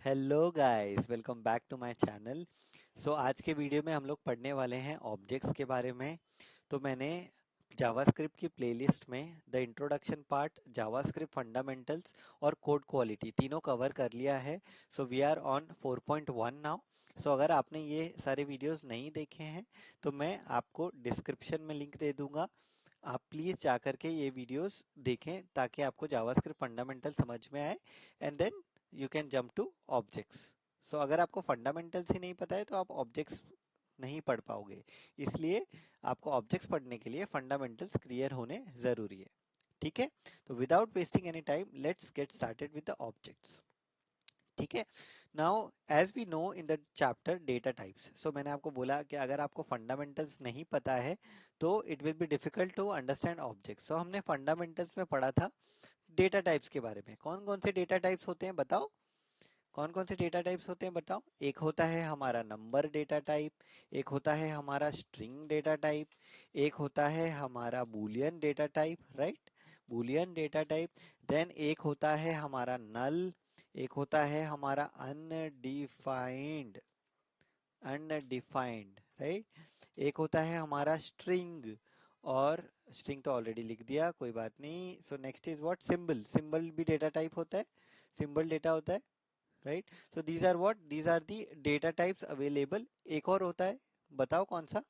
Hello guys, welcome back to my channel. So आज के video में हम लोग पढ़ने वाले हैं ऑब्जेक्ट्स के बारे में। तो मैंने जावास्क्रिप्ट की प्लेलिस्ट में the introduction part, JavaScript fundamentals और कोड क्वालिटी तीनों कवर कर लिया है। So we are on 4.1 now. So अगर आपने ये सारे वीडियोस नहीं देखे हैं तो मैं आपको डिस्क्रिप्शन में लिंक दे दूंगा। आप प्लीज़ जा करके ये वीडियोस देखें ताकि आपको जावास्क्रिप्ट फंडामेंटल समझ में आए and then you can jump to objects. So अगर आपको फंडामेंटल्स ही नहीं पता है तो आप ऑब्जेक्ट्स नहीं पढ़ पाओगे। इसलिए आपको ऑब्जेक्ट्स पढ़ने के लिए फंडामेंटल्स क्लियर होने ज़रूरी है। ठीक है, तो without wasting any time let's get started with the objects. ठीक है, now as we know in the chapter data types. So मैंने आपको बोला कि अगर आपको फंडामेंटल्स नहीं पता है तो it will be difficult to understand objects. So हमने फंडामेंटल्स में पढ़ा था डेटा टाइप्स के बारे में। कौन कौन से डेटा टाइप्स होते हैं बताओ? कौन कौन से डेटा टाइप्स होते हैं बताओ? एक होता है हमारा नंबर डेटा टाइप, एक होता है हमारा स्ट्रिंग डेटा टाइप, एक होता है हमारा boolean data type, right? Boolean data type. Then एक होता है हमारा नल, एक होता है हमारा अनडिफाइंड, अनडिफाइंड, राइट? एक होता है हमारा स्ट्रिंग, और स्ट्रिंग तो ऑलरेडी लिख दिया, कोई बात नहीं। So next is what? Symbol. Symbol भी डेटा टाइप होता है, सिंबल डेटा होता है, right? So these are what? These are the data types available. एक और होता है, बताओ कौन सा?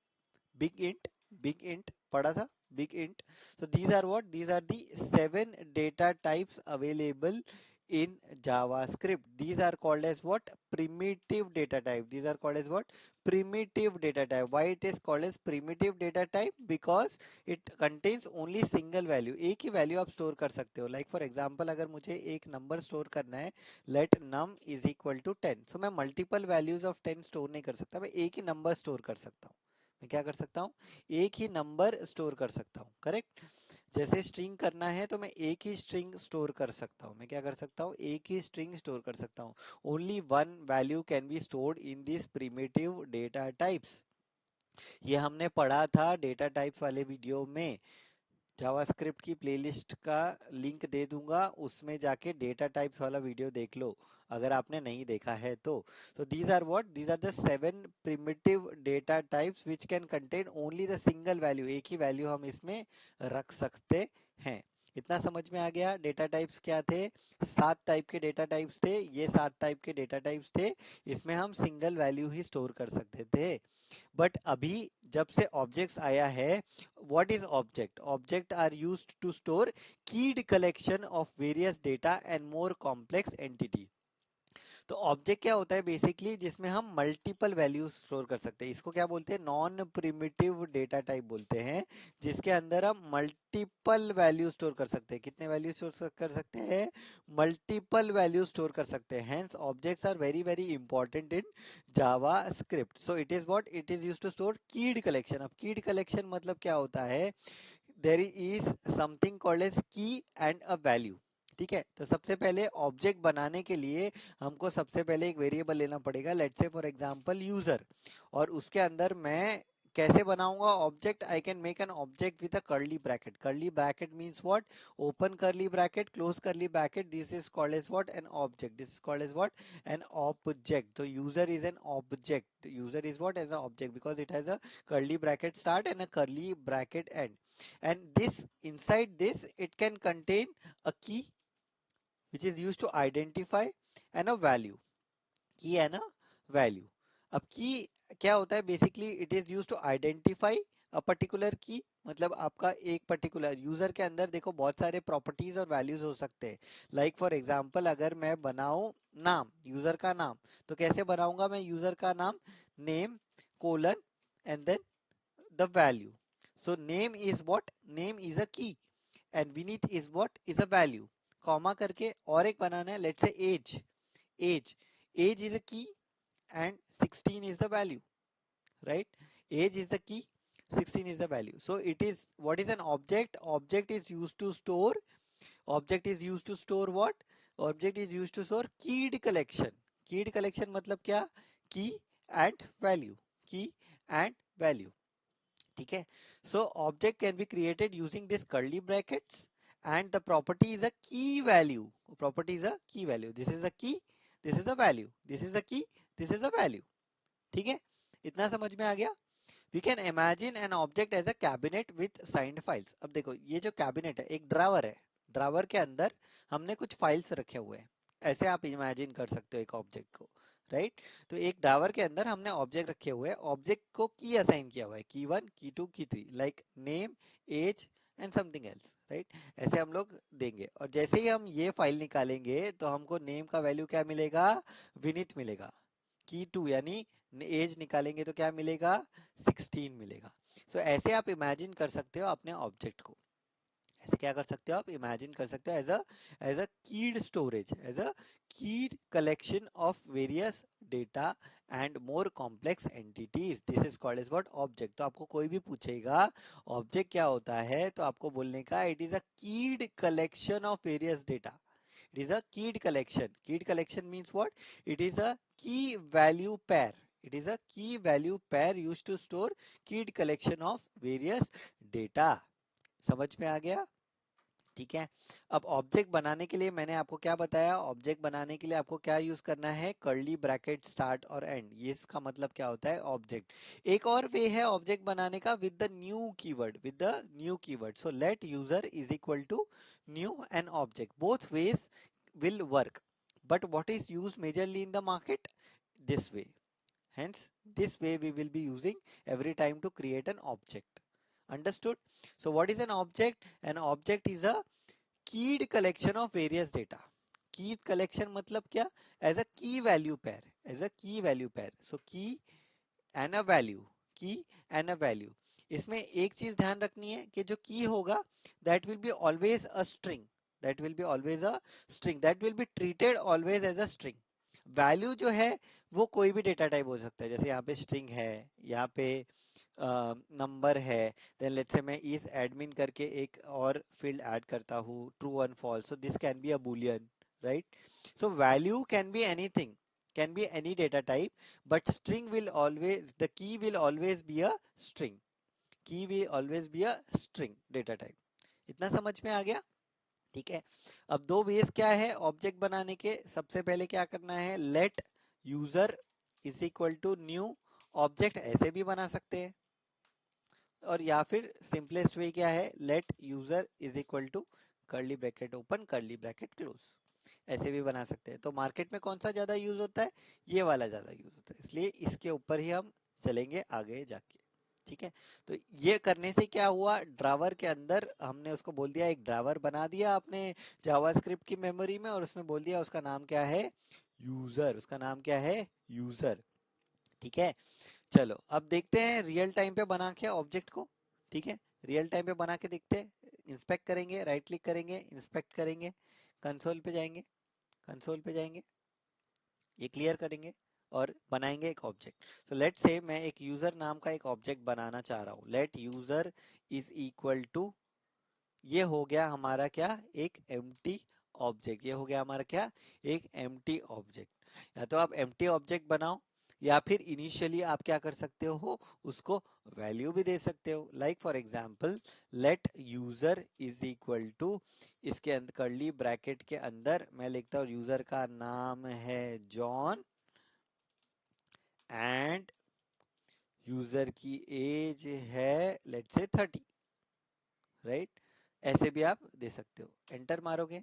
Big int. बिग इंट पढ़ा था, big int. So these are what? These are the 7 data types available in JavaScript. These are called as what? Primitive data type. These are called as what? Primitive data type. Why it is called as primitive data type? Because it contains only single value. एक ही value आप store कर सकते हो। Like for example, अगर मुझे एक number store करना है, let num is equal to 10। So मैं मल्टीपल वैल्यूज ऑफ 10 स्टोर नहीं कर सकता, मैं एक ही नंबर स्टोर कर सकता हूँ। मैं क्या कर सकता हूँ? एक ही नंबर स्टोर कर सकता हूँ, करेक्ट? जैसे स्ट्रिंग करना है तो मैं एक ही स्ट्रिंग स्टोर कर सकता हूँ। मैं क्या कर सकता हूँ? एक ही स्ट्रिंग स्टोर कर सकता हूँ। Only one value can be stored in this primitive data types. ये हमने पढ़ा था डेटा टाइप्स वाले वीडियो में। जावास्क्रिप्ट की प्लेलिस्ट का लिंक दे दूंगा, उसमें जाके डेटा टाइप्स वाला वीडियो देख लो अगर आपने नहीं देखा है तो। These are what? These are the 7 primitive data types which can contain only the single value. एक ही वैल्यू हम इसमें रख सकते हैं। इतना समझ में आ गया? डेटा टाइप्स क्या थे? 7 टाइप के डेटा टाइप्स थे। ये 7 टाइप के डेटा टाइप्स थे, इसमें हम सिंगल वैल्यू ही स्टोर कर सकते थे। बट अभी जब से ऑब्जेक्ट्स आया है, what is object? Object are used to store keyed collection of various data and more complex entity. तो ऑब्जेक्ट क्या होता है बेसिकली? जिसमें हम मल्टीपल वैल्यूज स्टोर कर सकते हैं। इसको क्या बोलते हैं? नॉन प्रिमिटिव डेटा टाइप बोलते हैं, जिसके अंदर हम मल्टीपल वैल्यू स्टोर कर सकते हैं। कितने वैल्यू स्टोर कर सकते हैं? मल्टीपल वैल्यू स्टोर कर सकते हैं। Hence objects are very very important in JavaScript. So it is what? It is used to store keyed collection. अब कीड कलेक्शन मतलब क्या होता है? There is something called as key and a value. ठीक है, तो सबसे पहले ऑब्जेक्ट बनाने के लिए हमको सबसे पहले एक वेरिएबल लेना पड़ेगा, let's say for example user. और उसके अंदर मैं कैसे बनाऊंगा object? I can make an object with a curly bracket. Curly bracket means what? Open curly bracket, close curly bracket. This is called as what? An object. This is called as what? An object. तो user is an object. User is what? As a object because it has a curly bracket start and a curly bracket end. And this, inside this, it can contain a key which is used to identify and a value. Key and a value. अब की क्या होता है? Basically it is use to identify a particular key. मतलब आपका एक particular user के अंदर देखो बहुत सारे प्रॉपर्टीज और वैल्यूज हो सकते हैं। लाइक फॉर एग्जांपल, अगर मैं बनाऊं नाम, यूजर का नाम, तो कैसे बनाऊंगा मैं यूजर का नाम? Name colon and then the value. So name is what? Name is a key and Vinith is what? Is a value. Comma करके और एक बनाना है, let's say age. Age, age is a key and 16 is the value, right? Age is the key, 16 is the value. So it is, what is an object? Object is used to store, object is used to store what? Object is used to store keyed collection. Keyed collection मतलब क्या? Key and value. Key and value. ठीक है, so object can be created using this curly brackets and the property is a की value. Property is a की value. This is a key, this is the value, this is the key, this is the value. ठीक है, इतना समझ में आ गया। We can imagine an object as a cabinet with signed files. अब देखो ये जो कैबिनेट है एक ड्रावर है, ड्रावर के अंदर हमने कुछ फाइल्स रखे हुए हैं, ऐसे आप इमेजिन कर सकते हो एक ऑब्जेक्ट को, राइट। तो एक ड्रावर के अंदर हमने ऑब्जेक्ट रखे हुए हैं, ऑब्जेक्ट को की असाइन किया हुआ है, की 1 की 2 key 3, like name, age and something else, right. ऐसे हम लोग देंगे और जैसे ही हम ये फाइल निकालेंगे तो हमको नेम का वैल्यू क्या मिलेगा, विनीत मिलेगा। की 2 यानी एज निकालेंगे तो क्या मिलेगा, 16 मिलेगा। सो ऐसे आप इमेजिन कर सकते हो अपने ऑब्जेक्ट को, ऐसे क्या कर सकते हो आप इमेजिन कर सकते हो एज अ कीड storage, as a keyed collection of various data and more complex entities. This is called as what, object. तो आपको कोई भी पूछेगा ऑब्जेक्ट क्या होता है तो आपको बोलने का it is a keyed collection of various data. It is a keyed collection. Keyed collection means what? It is a key value pair. It is a key value pair used to store keyed collection of various data. समझ में आ गया? ठीक है। अब object बनाने के लिए मैंने आपको क्या बताया, ऑब्जेक्ट बनाने के लिए आपको क्या यूज करना है, कर्ली ब्रैकेट स्टार्ट और एंड। ये इसका मतलब क्या होता है, ऑब्जेक्ट। एक और वे है ऑब्जेक्ट बनाने का with the new keyword, with the new keyword. So let user is equal to new and object, both ways will work, but what is used majorly in the market, this way. Hence this way we will be using every time to create an object. Understood? So what is an object? An object is a keyed collection of various data. Keyed collection मतलब क्या, as a key value pair, as a key value pair. So key and a value, key and a value. इसमें एक चीज ध्यान रखनी है कि जो की होगा that will be always a string, that will be always a string, that will be treated always as a string. Value जो है वो कोई भी डेटा टाइप हो सकता है, जैसे यहाँ पे स्ट्रिंग है, यहाँ पे नंबर है, देन लेट्स से मैं इस एडमिन करके एक और फील्ड ऐड करता हूँ, true and false, so this can be a boolean, right. So value can be anything, can be any data type, but string will always, the key will always be a string, key will always be a string data type. इतना समझ में आ गया? ठीक है। अब दो base क्या है ऑब्जेक्ट बनाने के, सबसे पहले क्या करना है, let user is equal to new object, ऐसे भी बना सकते हैं, और या फिर सिंपलेस्ट वे क्या है, let user is equal to curly bracket open curly bracket close, ऐसे भी बना सकते हैं। तो मार्केट में कौन सा ज्यादा यूज होता है, ये वाला ज्यादा यूज होता है, इसलिए इसके ऊपर ही हम चलेंगे आगे जाके। ठीक है, तो ये करने से क्या हुआ, ड्रावर के अंदर हमने उसको बोल दिया, एक ड्रावर बना दिया अपने जावास्क्रिप्ट की मेमोरी में, और उसमें बोल दिया उसका नाम क्या है, यूजर, उसका नाम क्या है, यूजर। ठीक है, चलो अब देखते हैं रियल टाइम पे बना के ऑब्जेक्ट को। ठीक है, रियल टाइम पे बना के देखते हैं, इंस्पेक्ट करेंगे, राइट क्लिक करेंगे, इंस्पेक्ट करेंगे, कंसोल पे जाएंगे, कंसोल पे जाएंगे, ये क्लियर करेंगे और बनाएंगे एक ऑब्जेक्ट। तो लेट से मैं एक यूजर नाम का एक ऑब्जेक्ट बनाना चाह रहा हूँ, let user is equal to, ये हो गया हमारा क्या, एक एम्प्टी ऑब्जेक्ट, ये हो गया हमारा क्या, एक एम्प्टी ऑब्जेक्ट। या तो आप एम्प्टी ऑब्जेक्ट बनाओ, या फिर इनिशियली आप क्या कर सकते हो, उसको वैल्यू भी दे सकते हो, like for example let user is equal to, इसके अंदर कर्ली ब्रैकेट के अंदर मैं लिखता हूँ यूजर का नाम है जॉन, एंड यूजर की एज है लेट से 30, राइट। ऐसे भी आप दे सकते हो, एंटर मारोगे।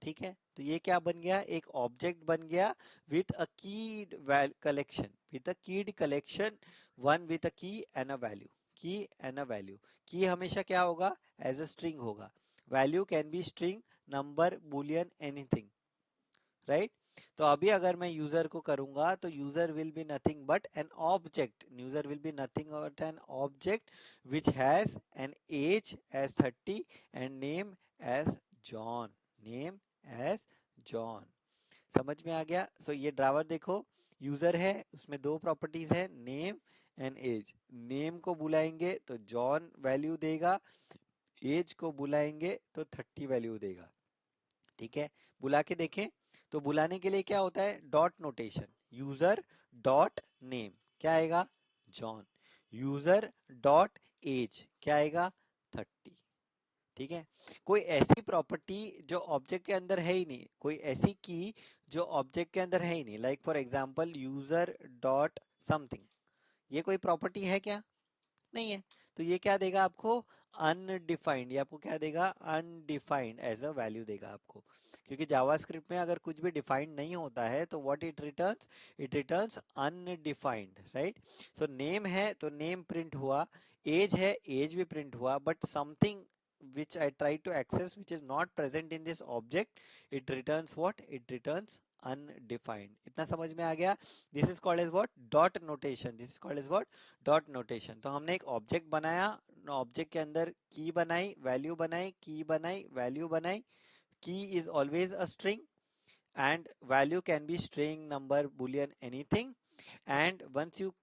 ठीक है, तो ये क्या बन गया, एक ऑब्जेक्ट बन गया with a keyed collection, with a keyed collection, one with a key and a value, key and a value. Key हमेशा क्या होगा, एज अ स्ट्रिंग होगा, value can be string, number, boolean, anything, right. तो अभी अगर मैं user को करूंगा तो user will be nothing but an object, user will be nothing but an object which has an age as 30 and name as John, name as John. समझ में आ गया? सो ये ड्रावर देखो, यूजर है, उसमें दो प्रॉपर्टीज है, नेम एंड एज। नेम को बुलाएंगे तो जॉन वैल्यू देगा, एज को बुलाएंगे तो 30 वैल्यू देगा। ठीक है, बुला के देखें, तो बुलाने के लिए क्या होता है, dot notation, user dot name क्या आएगा, जॉन, यूजर डॉट एज क्या आएगा, 30। ठीक है। कोई ऐसी प्रॉपर्टी जो ऑब्जेक्ट के अंदर है ही नहीं, कोई ऐसी की जो ऑब्जेक्ट के अंदर है ही नहीं, like for example user dot something, ये कोई प्रॉपर्टी है क्या? नहीं है। तो ये क्या देगा आपको? अनडिफाइंड। ये आपको क्या देगा? अनडिफाइंड एज अ वैल्यू देगा आपको, क्योंकि जावास्क्रिप्ट में अगर कुछ भी डिफाइंड नहीं होता है तो what it returns? It returns undefined, right. So name है तो नेम प्रिंट हुआ, एज है एज भी प्रिंट हुआ, but something which I try to access which is not present in this object, it returns what? It returns undefined. इतना समझ में आ गया? This is called as what? Dot notation. This is called as what? Dot notation. तो हमने एक object बनाया, object के अंदर की बनाई, वैल्यू बनाई, की बनाई, वैल्यू बनाई। की is always a string and value can be string, number, boolean, anything. And once you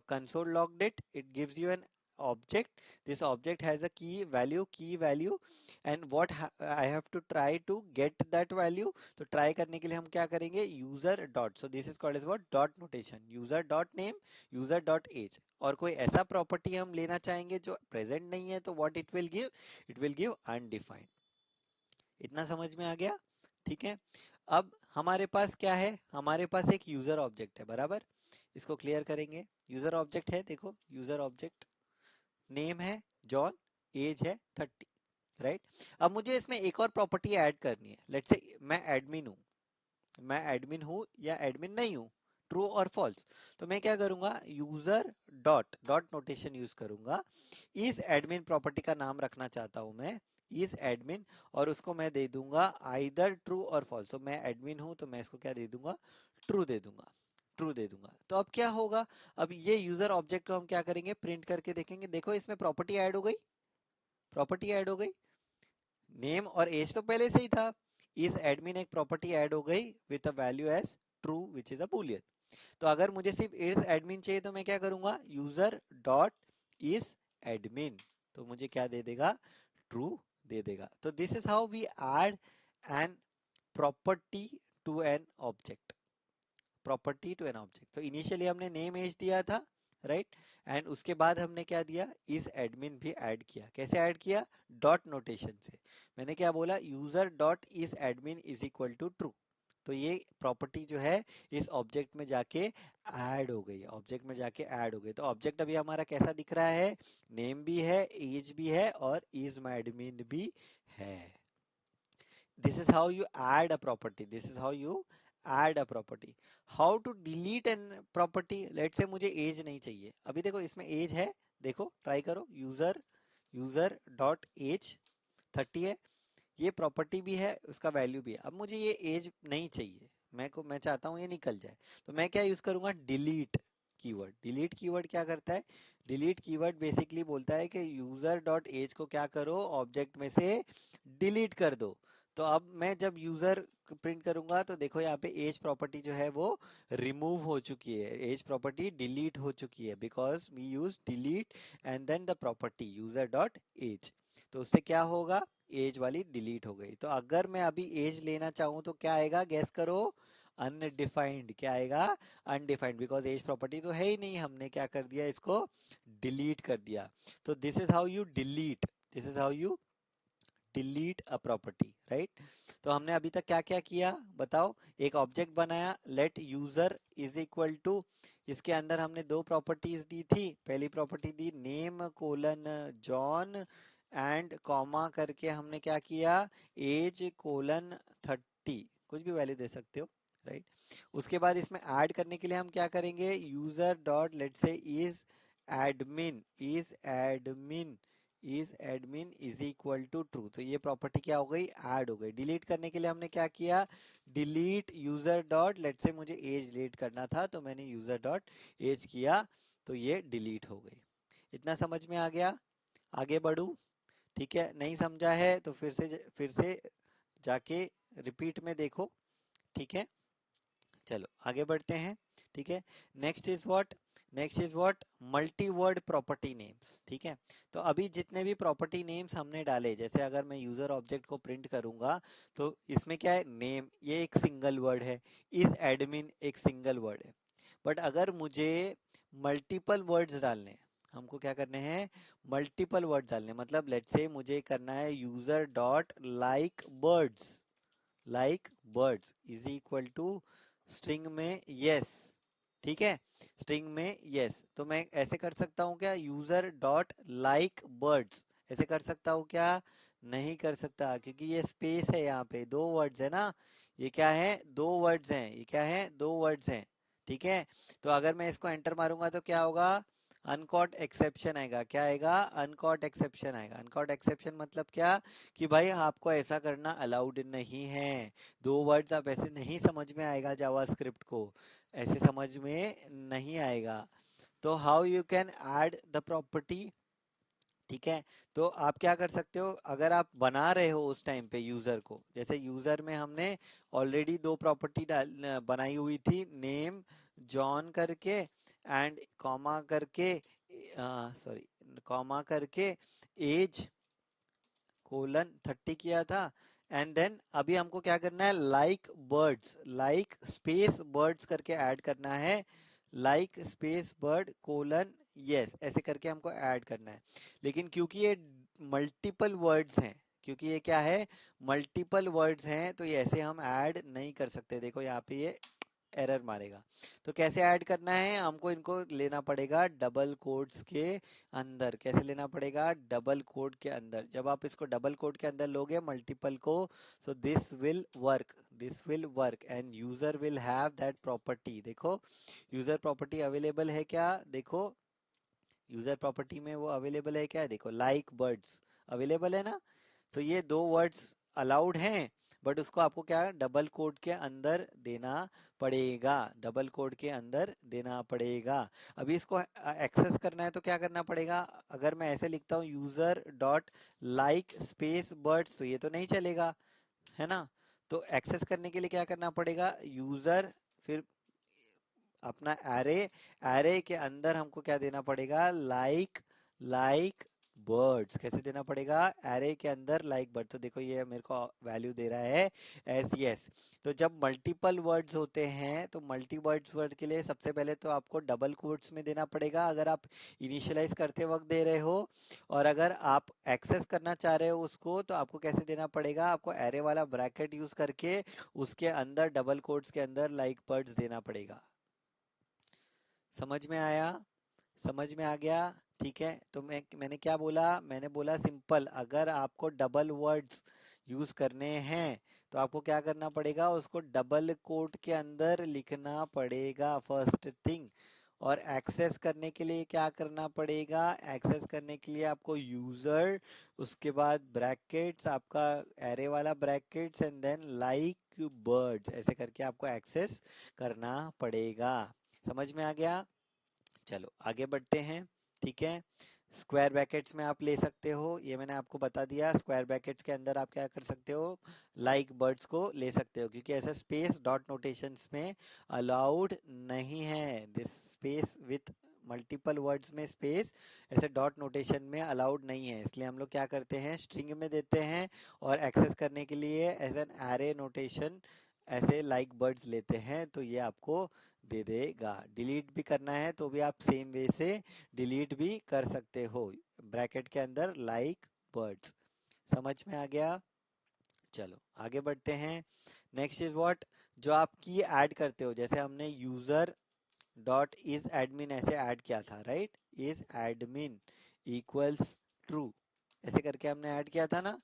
console logged it, it gives you an object. This object has a key value, and what I have to try to get that value. तो try करने के लिए हम क्या करेंगे? user dot. So this is called as what? Dot notation. user dot name, user dot age. और कोई ऐसा प्रॉपर्टी हम लेना चाहेंगे जो प्रेजेंट नहीं है, तो what it will give? It will give undefined. इतना समझ में आ गया? ठीक है। अब हमारे पास क्या है? हमारे पास एक यूजर ऑब्जेक्ट है, बराबर। इसको क्लियर करेंगे। यूजर ऑब्जेक्ट है, देखो यूजर ऑब्जेक्ट, नेम है जॉन, एज है 30, राइट। अब मुझे इसमें एक और प्रॉपर्टी ऐड करनी है। लेट्स से मैं एडमिन हूं, मैं एडमिन हूं या एडमिन नहीं हूं, ट्रू और फॉल्स। तो मैं क्या करूंगा? User dot dot notation use करूंगा। इस एडमिन प्रॉपर्टी का नाम रखना चाहता हूं मैं, इस एडमिन, और उसको मैं दे दूंगा आइदर ट्रू और फॉल्स। तो मैं एडमिन हूं तो मैं इसको क्या दे दूंगा? ट्रू दे दूंगा, ट्रू दे दूंगा। तो अब क्या होगा? अब ये यूजर ऑब्जेक्ट को हम क्या करेंगे? प्रिंट करके देखेंगे। देखो इसमें प्रॉपर्टी ऐड हो गई, प्रॉपर्टी ऐड हो गई। नेम और एज तो पहले से ही था, इस एडमिन एक प्रॉपर्टी ऐड हो गई with a value as true which is a boolean. तो अगर मुझे सिर्फ इस एडमिन चाहिए तो मैं क्या करूंगा? यूजर डॉट इस एडमिन, तो मुझे क्या दे देगा? ट्रू दे देगा। तो this is how we add an property to an object, property to an object. तो इनिशियली हमने नेम एज दिया था, राइट, एंड उसके बाद हमने क्या दिया? इस एडमिन भी ऐड किया। कैसे ऐड किया? डॉट नोटेशन से। मैंने क्या बोला? User dot is admin is equal to true. तो ये प्रॉपर्टी जो है इस ऑब्जेक्ट में जाके ऐड हो गई, ऑब्जेक्ट में जाके ऐड हो गई। तो ऑब्जेक्ट अभी हमारा कैसा दिख रहा है? नेम भी है, एज भी है, और इज माय एडमिन भी है। This is how you add a property. This is how you add a property. How to delete an property? Let's say मुझे age नहीं चाहिए। अभी देखो इसमें age है, देखो ट्राई करो। यूजर डॉट एज 30 है, ये प्रॉपर्टी भी है, उसका वैल्यू भी है। अब मुझे ये एज नहीं चाहिए, मैं चाहता हूँ ये निकल जाए। तो मैं क्या यूज करूंगा? Delete keyword. डिलीट कीवर्ड क्या करता है? डिलीट कीवर्ड बेसिकली बोलता है कि यूजर डॉट एज को क्या करो? ऑब्जेक्ट में से डिलीट कर दो। तो अब मैं जब यूजर प्रिंट करूंगा तो देखो यहाँ पे एज प्रॉपर्टी जो है वो रिमूव हो चुकी है, एज प्रॉपर्टी डिलीट हो चुकी है, because we use delete and then the property user dot age. तो उससे क्या होगा? एज वाली डिलीट हो गई। तो अगर मैं अभी एज लेना चाहूं तो क्या आएगा? गेस करो। अनडिफाइंड। क्या आएगा? अनडिफाइंड, बिकॉज एज प्रॉपर्टी तो है ही नहीं, हमने क्या कर दिया? इसको डिलीट कर दिया। तो this is how you delete, this is how you delete a property, right. तो हमने अभी तक क्या क्या किया बताओ? एक ऑब्जेक्ट बनाया, let user is equal to, इसके अंदर हमने दो प्रॉपर्टीज दी थी। पहली प्रॉपर्टी दी name colon John, and comma करके हमने क्या किया? एज कोलन 30, कुछ भी वैल्यू दे सकते हो, राइट। उसके बाद इसमें ऐड करने के लिए हम क्या करेंगे? User dot let say is admin, is admin is equal to true. तो ये प्रॉपर्टी क्या हो गई? ऐड हो गई। डिलीट करने के लिए हमने क्या किया? डिलीट यूजर डॉट लेट से मुझे एज डिलीट करना था तो मैंने यूजर डॉट एज किया, तो ये डिलीट हो गई। इतना समझ में आ गया? आगे बढ़ू? ठीक है, नहीं समझा है तो फिर से जाके रिपीट में देखो। ठीक है, चलो आगे बढ़ते हैं। ठीक है, next is what? Next is what? Multi word property names. ठीक है, तो अभी जितने भी प्रॉपर्टी नेम्स हमने डाले, जैसे अगर मैं यूजर ऑब्जेक्ट को प्रिंट करूंगा तो इसमें क्या है? नेम, ये एक सिंगल वर्ड है, इस एडमिन एक सिंगल वर्ड है। बट अगर मुझे मल्टीपल वर्ड्स डालने हैं, हमको क्या करने हैं, मल्टीपल वर्ड डालने, मतलब लेट्स से मुझे करना है user dot like birds is equal to string में यस, ठीक है, स्ट्रिंग में यस। तो मैं ऐसे कर सकता हूँ क्या, यूजर डॉट लाइक बर्ड्स, ऐसे कर सकता हूँ क्या, नहीं कर सकता, क्योंकि ये स्पेस है, यहाँ पे दो वर्ड्स है ना, ये क्या है, दो वर्ड्स हैं, ये क्या है, दो वर्ड्स हैं, ठीक है। तो अगर मैं इसको एंटर मारूंगा तो क्या होगा, अनकॉट एक्सेप्शन आएगा, क्या आएगा, अनकॉट एक्सेप्शन आएगा। अनकॉट एक्सेप्शन मतलब क्या, कि भाई आपको ऐसा करना अलाउड नहीं है, दो वर्ड्स आप ऐसे नहीं, समझ में आएगा जावास्क्रिप्ट को, ऐसे समझ में नहीं आएगा। तो how you can add the property, ठीक है। तो आप क्या कर सकते हो, अगर आप बना रहे हो उस टाइम पे यूजर को, जैसे यूजर में हमने ऑलरेडी दो प्रॉपर्टी बनाई हुई थी, नेम जॉन करके एंड कॉमा करके, सॉरी, कॉमा करके एज कोलन 30 किया था, एंड देन अभी हमको क्या करना है, लाइक स्पेस बर्ड्स करके ऐड करना है, like space bird colon yes, ऐसे करके हमको ऐड करना है। लेकिन क्योंकि ये मल्टीपल वर्ड्स हैं, क्योंकि ये क्या है, मल्टीपल वर्ड्स हैं, तो ये ऐसे हम ऐड नहीं कर सकते। देखो यहाँ पे ये एरर मारेगा। तो कैसे ऐड करना है, हमको इनको लेना पड़ेगा डबल कोट्स के अंदर। कैसे लेना पड़ेगा, डबल कोट के अंदर। जब आप इसको डबल कोट के अंदर लोगे मल्टीपल को, so this will work and user will have that property. देखो यूजर प्रॉपर्टी अवेलेबल है क्या, देखो यूजर प्रॉपर्टी में वो अवेलेबल है क्या, देखो लाइक बर्ड्स अवेलेबल है ना। तो ये दो वर्ड्स अलाउड हैं, बट उसको आपको क्या डबल कोड के अंदर देना पड़ेगा, डबल कोड के अंदर देना पड़ेगा। अभी इसको एक्सेस करना है तो क्या करना पड़ेगा, अगर मैं ऐसे लिखता हूँ user dot like space birds, तो ये तो नहीं चलेगा, है ना। तो एक्सेस करने के लिए क्या करना पड़ेगा, यूजर फिर अपना एरे, एरे के अंदर हमको क्या देना पड़ेगा, लाइक बर्ड्स। कैसे देना पड़ेगा, एरे के अंदर लाइक बर्ड। तो देखो ये मेरे को वैल्यू दे रहा है एस यस। तो जब मल्टीपल वर्ड्स होते हैं तो मल्टी वर्ड्स वर्ड के लिए सबसे पहले तो आपको डबल कोट्स में देना पड़ेगा, अगर आप इनिशियलाइज करते वक्त दे रहे हो। और अगर आप एक्सेस करना चाह रहे हो उसको, तो आपको कैसे देना पड़ेगा, आपको एरे वाला ब्रैकेट यूज करके उसके अंदर डबल कोट्स के अंदर लाइक बर्ड्स देना पड़ेगा। समझ में आया, समझ में आ गया, ठीक है। तो मैंने क्या बोला, मैंने बोला सिंपल, अगर आपको डबल वर्ड्स यूज करने हैं तो आपको क्या करना पड़ेगा, उसको डबल कोट के अंदर लिखना पड़ेगा फर्स्ट थिंग। और एक्सेस करने के लिए क्या करना पड़ेगा, एक्सेस करने के लिए आपको यूजर, उसके बाद ब्रैकेट्स, आपका एरे वाला brackets and then like birds, ऐसे करके आपको एक्सेस करना पड़ेगा। समझ में आ गया, चलो आगे बढ़ते हैं, ठीक है। स्क्वायर ब्रैकेट्स में आप ले सकते हो, ये मैंने आपको बता दिया, स्क्वायर ब्रैकेट्स के अंदर आप क्या कर सकते हो, लाइक बर्ड्स को ले सकते हो, क्योंकि ऐसा स्पेस डॉट नोटेशंस में अलाउड नहीं है। This space with multiple words में स्पेस ऐसे डॉट नोटेशन में अलाउड नहीं है, इसलिए हम लोग क्या करते हैं, स्ट्रिंग में देते हैं, और एक्सेस करने के लिए एज एन एरे नोटेशन ऐसे लाइक बर्ड्स लेते हैं, तो ये आपको दे देगा। डिलीट भी करना है तो भी आप सेम वे से डिलीट भी कर सकते हो, ब्रैकेट के अंदर लाइक बर्ड्स। समझ में आ गया, चलो आगे बढ़ते हैं। नेक्स्ट इज व्हाट, जो आप की ऐड करते हो, जैसे हमने यूजर डॉट इज एडमिन ऐसे ऐड किया था, right, is admin equals true, ऐसे करके हमने ऐड किया था ना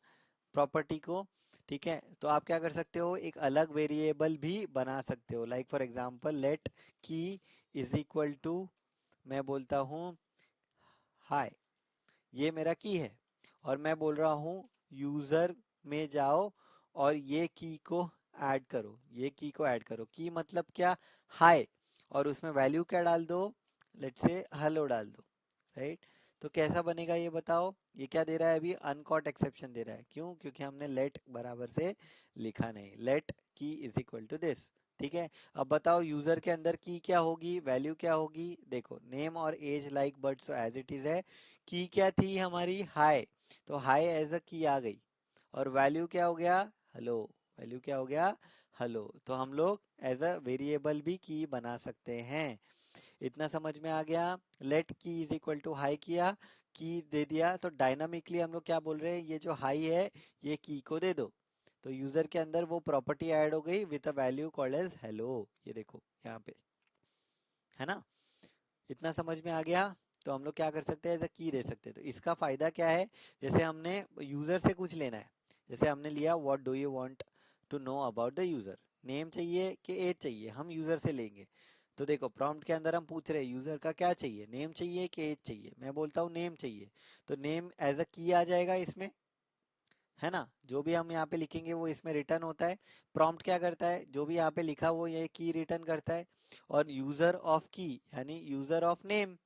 प्रॉपर्टी को, ठीक है। तो आप क्या कर सकते हो, एक अलग वेरिएबल भी बना सकते हो, लाइक फॉर एग्जांपल लेट की इज इक्वल टू, मैं बोलता हूँ हाय, ये मेरा की है, और मैं बोल रहा हूँ यूजर में जाओ और ये की को ऐड करो, ये की को ऐड करो, की मतलब क्या, हाय, और उसमें वैल्यू क्या डाल दो, लेट्स से हेलो डाल दो, राइट। तो कैसा बनेगा ये बताओ, ये क्या दे रहा है, अभी अनकॉट एक्सेप्शन दे रहा है, क्यों, क्योंकि हमने लेट बराबर से लिखा नहीं, लेट की इज इक्वल टू दिस, ठीक है। अब बताओ यूजर के अंदर की क्या होगी, वैल्यू क्या होगी, देखो नेम और age like birds as it is है, की क्या थी हमारी, हाय, तो हाय एज अ की आ गई, और वैल्यू क्या हो गया, हेलो, वैल्यू क्या हो गया, हेलो। तो हम लोग एज अ वेरिएबल भी की बना सकते हैं। इतना समझ में आ गया। लेट की इज इक्वल टू हाई किया, की दे दिया, तो डायनामिकली हम लोग क्या बोल रहे हैं, ये जो हाई है ये की को दे दो, तो यूजर के अंदर वो प्रॉपर्टी ऐड हो गई with a value called as hello. ये देखो यहाँ पे, है ना। इतना समझ में आ गया। तो हम लोग क्या कर सकते हैं, एज अ की दे सकते हैं। तो इसका फायदा क्या है, जैसे हमने यूजर से कुछ लेना है, जैसे हमने लिया what do you want to know about the user, name चाहिए कि एज चाहिए, हम यूजर से लेंगे। तो देखो प्रॉम्प्ट के अंदर हम पूछ रहे हैं यूजर का क्या चाहिए, नेम चाहिए कि एज चाहिए, मैं बोलता हूँ नेम चाहिए, तो नेम एज अ की आ जाएगा इसमें, है ना। जो भी हम यहाँ पे लिखेंगे वो इसमें रिटर्न होता है। प्रॉम्प्ट क्या करता है, जो भी यहाँ पे लिखा वो ये की रिटर्न करता है। और यूजर ऑफ की यानी यूजर ऑफ नेम,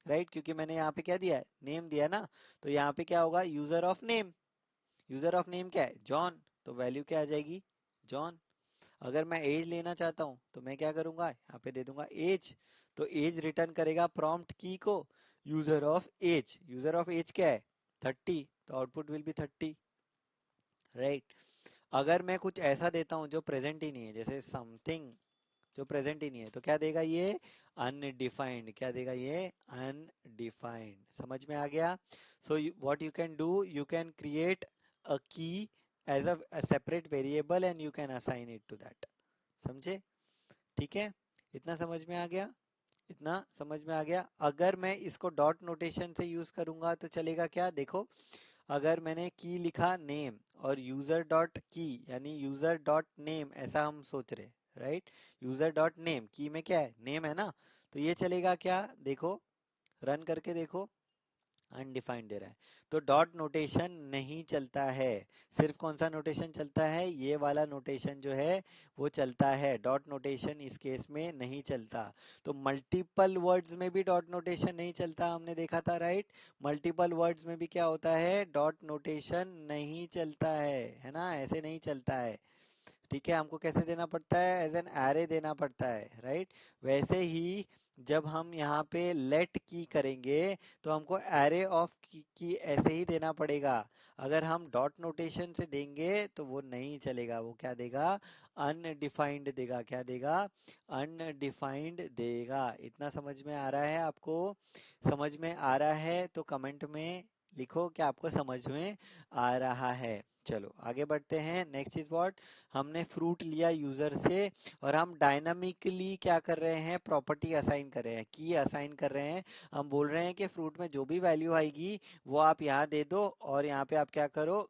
राइट, क्योंकि मैंने यहाँ पे क्या दिया है, नेम दिया ना, तो यहाँ पे क्या होगा, user of name. User of name क्या है, जॉन, तो वैल्यू क्या आ जाएगी, जॉन। अगर मैं एज लेना चाहता हूँ तो मैं क्या करूंगा, यहाँ पे दे दूंगा एज, तो एज रिटर्न करेगा प्रॉम्प्ट की को, user of age. User of age क्या है, 30, तो आउटपुट विल बी 30, राइट। अगर मैं कुछ ऐसा देता हूँ जो प्रेजेंट ही नहीं है, जैसे समथिंग जो प्रेजेंट ही नहीं है, तो क्या देगा ये, अनडिफाइंड। क्या देगा ये, अनडिफाइंड। समझ में आ गया। So what you can do, you can create a key as a separate variable and you can assign it to that. समझे, ठीक है। इतना समझ में आ गया, इतना समझ में आ गया। अगर मैं इसको डॉट नोटेशन से यूज करूंगा तो चलेगा क्या, देखो अगर मैंने की लिखा नेम और यूजर डॉट की यानी यूजर डॉट नेम, ऐसा हम सोच रहे, राइट। यूजर डॉट नेम, की में क्या है, नेम है ना, तो ये चलेगा क्या, देखो रन करके देखो, अनडिफाइंड दे रहा है। तो डॉट नोटेशन नहीं चलता है, सिर्फ कौन सा नोटेशन चलता है, ये वाला नोटेशन जो है वो चलता है, डॉट नोटेशन इस केस में नहीं चलता। तो मल्टीपल वर्ड्स में भी डॉट नोटेशन नहीं चलता, हमने देखा था, राइट। मल्टीपल वर्ड्स में भी क्या होता है, डॉट नोटेशन नहीं चलता है ना, ऐसे नहीं चलता है। ठीक है, हमको कैसे देना पड़ता है, एज एन एरे देना पड़ता है, राइट। वैसे ही जब हम यहाँ पे लेट की करेंगे तो हमको एरे ऑफ की ऐसे ही देना पड़ेगा। अगर हम डॉट नोटेशन से देंगे तो वो नहीं चलेगा, वो क्या देगा, अनडिफाइंड देगा। क्या देगा, अनडिफाइंड देगा। इतना समझ में आ रहा है आपको, समझ में आ रहा है तो कमेंट में लिखो कि आपको समझ में आ रहा है। चलो आगे बढ़ते हैं। नेक्स्ट चीज व्हाट, हमने फ्रूट लिया यूजर से और हम डायनामिकली क्या कर रहे हैं, प्रॉपर्टी असाइन कर रहे हैं, की असाइन कर रहे हैं। हम बोल रहे हैं कि फ्रूट में जो भी वैल्यू आएगी वो आप यहाँ दे दो और यहाँ पे आप क्या करो,